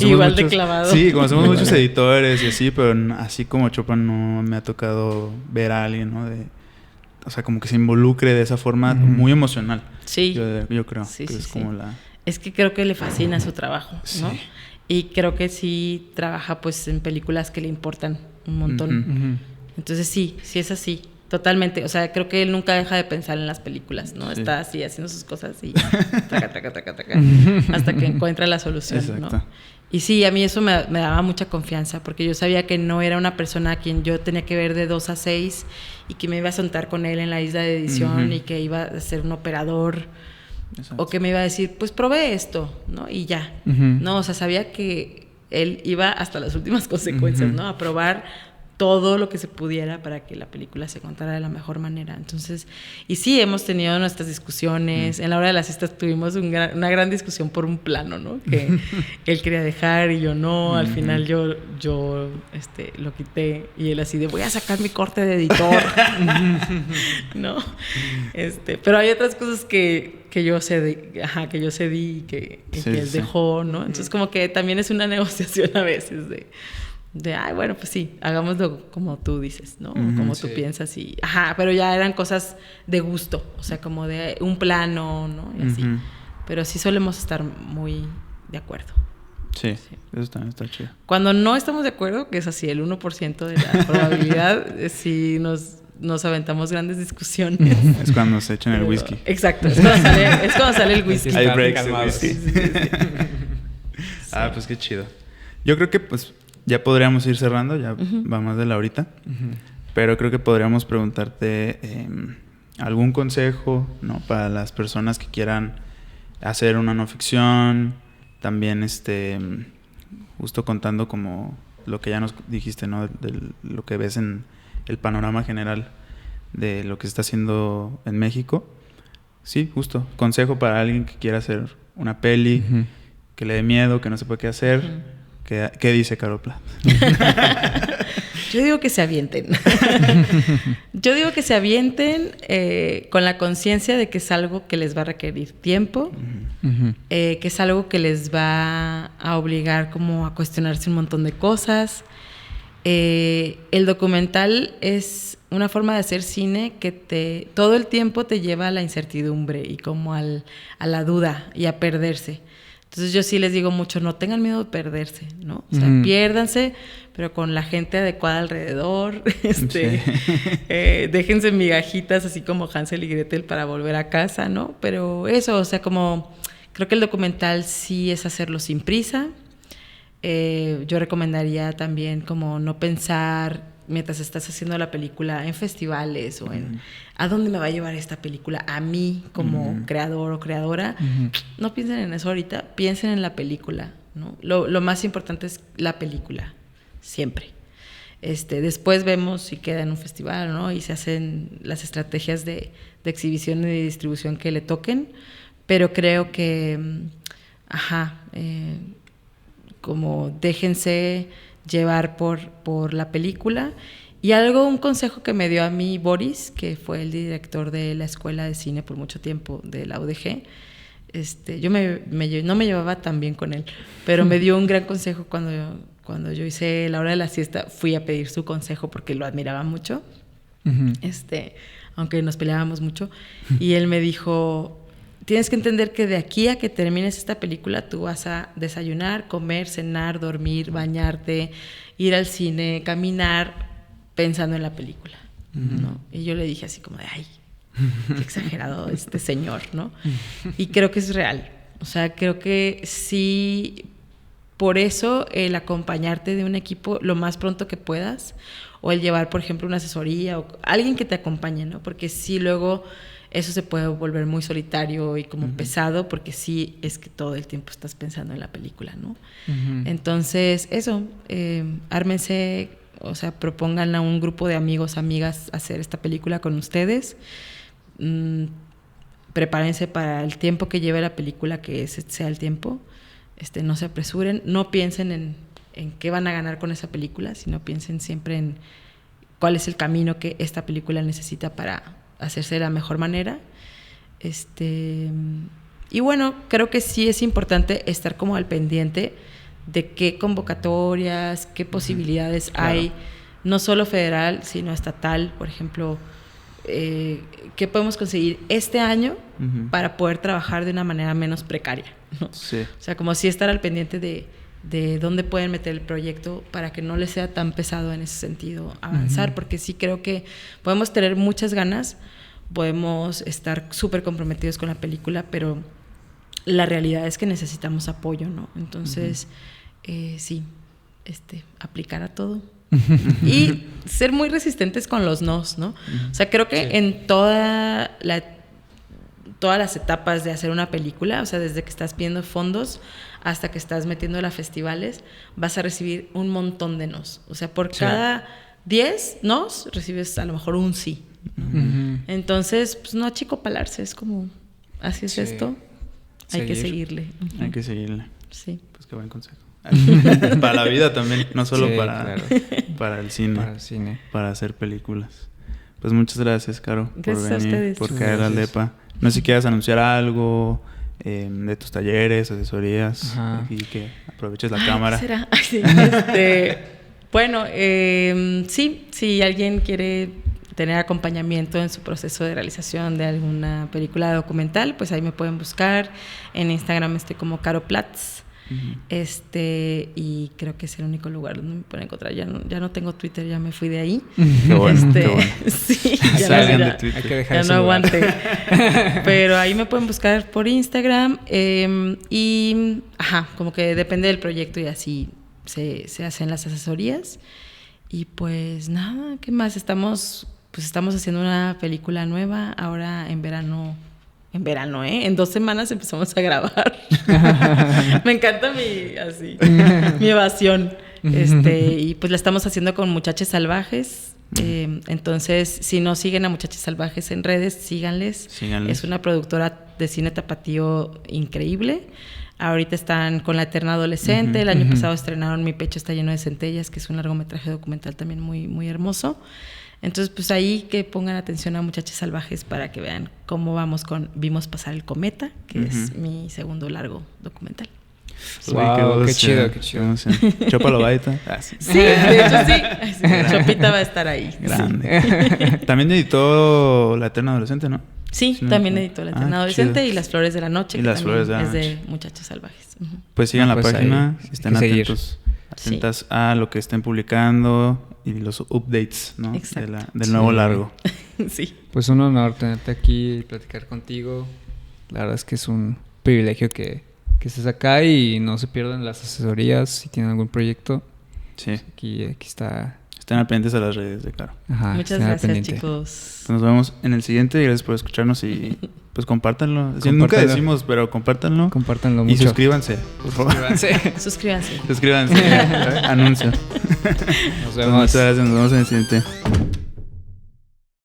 S2: igual de clavado.
S1: Sí, conocemos muchos editores y así, pero así como Chopa no me ha tocado ver a alguien, ¿no? O sea, como que se involucre de esa forma muy emocional.
S2: Sí.
S1: Yo creo
S2: sí,
S1: que
S2: sí,
S1: es como la...
S2: Es que creo que le fascina su trabajo, ¿no? Sí. Y creo que sí trabaja pues en películas que le importan un montón. Entonces sí es así. Totalmente, o sea, creo que él nunca deja de pensar en las películas, ¿no? Sí. Está así haciendo sus cosas y taca, hasta que encuentra la solución, exacto, ¿no? Y sí, a mí eso me daba mucha confianza, porque yo sabía que no era una persona a quien yo tenía que ver de 2 a 6 y que me iba a sentar con él en la isla de edición y que iba a ser un operador, exacto, o que me iba a decir, pues probé esto, ¿no? Y ya, ¿no? O sea, sabía que él iba hasta las últimas consecuencias, ¿no? A probar todo lo que se pudiera para que la película se contara de la mejor manera. Entonces, y sí, hemos tenido nuestras discusiones. En la hora de la siesta tuvimos una gran discusión por un plano, ¿no? Que él quería dejar y yo no. Al final yo lo quité y él así de, voy a sacar mi corte de editor. ¿No? Pero hay otras cosas que yo cedí y que él dejó, ¿no? Entonces, como que también es una negociación a veces ay, bueno, pues sí, hagámoslo como tú dices, ¿no? Como tú piensas y... pero ya eran cosas de gusto, o sea, como de un plano, ¿no? Y así. Pero sí solemos estar muy de acuerdo.
S1: Sí, eso también está chido.
S2: Cuando no estamos de acuerdo, que es así, el 1% de la probabilidad, sí nos aventamos grandes discusiones.
S1: Es cuando se echan el whisky.
S2: Exacto, es cuando sale el whisky.
S1: Hay breaks de whisky. Sí. Pues qué chido. Yo creo que pues... Ya podríamos ir cerrando, ya va más de la horita. Pero creo que podríamos preguntarte algún consejo, ¿no? Para las personas que quieran hacer una no ficción. También justo contando como lo que ya nos dijiste, ¿no? De lo que ves en el panorama general de lo que se está haciendo en México. Sí, justo. Consejo para alguien que quiera hacer una peli, que le dé miedo, que no sepa qué hacer. ¿Qué dice Caro Plat?
S2: Yo digo que se avienten. Yo digo que se avienten con la conciencia de que es algo que les va a requerir tiempo, que es algo que les va a obligar como a cuestionarse un montón de cosas. El documental es una forma de hacer cine que todo el tiempo te lleva a la incertidumbre y como a la duda y a perderse. Entonces yo sí les digo mucho, no tengan miedo de perderse, ¿no? O sea, piérdanse, pero con la gente adecuada alrededor. Déjense migajitas así como Hansel y Gretel para volver a casa, ¿no? Pero eso, o sea, como creo que el documental sí es hacerlo sin prisa. Yo recomendaría también como no pensar mientras estás haciendo la película en festivales o en ¿a dónde me va a llevar esta película? A mí como creador o creadora. No piensen en eso ahorita, piensen en la película, ¿no? Lo más importante es la película, siempre. Después vemos si queda en un festival, ¿no? Y se hacen las estrategias de exhibición y de distribución que le toquen, pero creo que como déjense llevar por la película. Y un consejo que me dio a mí Boris, que fue el director de la Escuela de Cine por mucho tiempo de la UDG. Yo no me llevaba tan bien con él, pero me dio un gran consejo cuando yo hice La Hora de la Siesta. Fui a pedir su consejo porque lo admiraba mucho, aunque nos peleábamos mucho. Y él me dijo... Tienes que entender que de aquí a que termines esta película tú vas a desayunar, comer, cenar, dormir, bañarte, ir al cine, caminar pensando en la película, ¿no? Y yo le dije así como de, ay, qué exagerado este señor, ¿no? Y creo que es real. O sea, creo que sí, por eso el acompañarte de un equipo lo más pronto que puedas, o el llevar, por ejemplo, una asesoría o alguien que te acompañe, ¿no? Porque sí luego... eso se puede volver muy solitario y como pesado, porque sí es que todo el tiempo estás pensando en la película, ¿no? Entonces, eso, ármense, o sea, propongan a un grupo de amigos, amigas hacer esta película con ustedes. Prepárense para el tiempo que lleve la película, que ese sea el tiempo. No se apresuren, no piensen en qué van a ganar con esa película, sino piensen siempre en cuál es el camino que esta película necesita para hacerse de la mejor manera. Y bueno, creo que sí es importante estar como al pendiente de qué convocatorias, qué posibilidades hay, no solo federal, sino estatal. Por ejemplo, qué podemos conseguir este año para poder trabajar de una manera menos precaria, ¿no? Sí. O sea, como sí estar al pendiente de dónde pueden meter el proyecto para que no les sea tan pesado en ese sentido avanzar, porque sí creo que podemos tener muchas ganas, podemos estar súper comprometidos con la película, pero la realidad es que necesitamos apoyo, ¿no? Entonces, sí, aplicar a todo. Y ser muy resistentes con los nos, ¿no? O sea, creo que en todas las etapas de hacer una película, o sea, desde que estás pidiendo fondos hasta que estás metiéndola a festivales, vas a recibir un montón de nos. O sea, por cada 10 nos, recibes a lo mejor un sí, ¿no? Entonces, pues no achicopalarse, es como, así es esto, hay que seguirle.
S1: Hay que seguirle.
S2: Sí.
S1: Pues qué buen consejo. Para la vida también, no solo para el cine, para hacer películas. Pues muchas gracias, Caro,
S2: gracias
S1: por venir, por caer al DEPA. No sé si quieras anunciar algo de tus talleres, asesorías, y que aproveches la cámara.
S2: ¿Será? Sí, bueno, sí, si alguien quiere tener acompañamiento en su proceso de realización de alguna película documental, pues ahí me pueden buscar. En Instagram estoy como Caro Platz. Y creo que es el único lugar donde me pueden encontrar. Ya no tengo Twitter, ya me fui de ahí.
S1: Qué bueno, qué bueno.
S2: Sí,
S1: de Twitter.
S3: Hay que dejar
S2: ya no aguante. Pero ahí me pueden buscar por Instagram. Y como que depende del proyecto y así se hacen las asesorías. Y pues nada, ¿qué más? Estamos haciendo una película nueva ahora en verano. En 2 semanas empezamos a grabar. Me encanta mi evasión. Y pues la estamos haciendo con Muchachas Salvajes. Entonces, si no siguen a Muchachas Salvajes en redes, síganles. Es una productora de cine tapatío increíble. Ahorita están con La Eterna Adolescente. El año pasado estrenaron Mi Pecho Está Lleno de Centellas, que es un largometraje documental también muy, muy hermoso. Entonces, pues ahí que pongan atención a Muchachas Salvajes para que vean cómo vamos con Vimos Pasar el Cometa, que es mi segundo largo documental.
S3: Wow, qué chido.
S1: Chopalo Baita.
S2: Sí, de hecho sí. Chopita va a estar ahí.
S1: Grande. También editó La Eterna Adolescente, ¿no?
S2: Sí, también editó La Eterna Adolescente y Las Flores de la Noche, que también es de Muchachas Salvajes.
S1: Pues sigan la página, estén atentas a lo que estén publicando y los updates, ¿no? Del nuevo largo.
S2: Sí.
S3: Pues un honor tenerte aquí y platicar contigo. La verdad es que es un privilegio que estés acá y no se pierdan las asesorías si tienen algún proyecto.
S1: Sí.
S3: Aquí está.
S1: Estén pendientes a las redes de Caro.
S2: Muchas gracias, chicos.
S1: Pues nos vemos en el siguiente y gracias por escucharnos y pues compártanlo. Nunca decimos, pero compártanlo.
S3: Compártanlo mucho.
S1: Y suscríbanse, por favor.
S2: Suscríbanse.
S1: Anuncio.
S3: Nos vemos.
S1: Muchas gracias, nos vemos en el siguiente.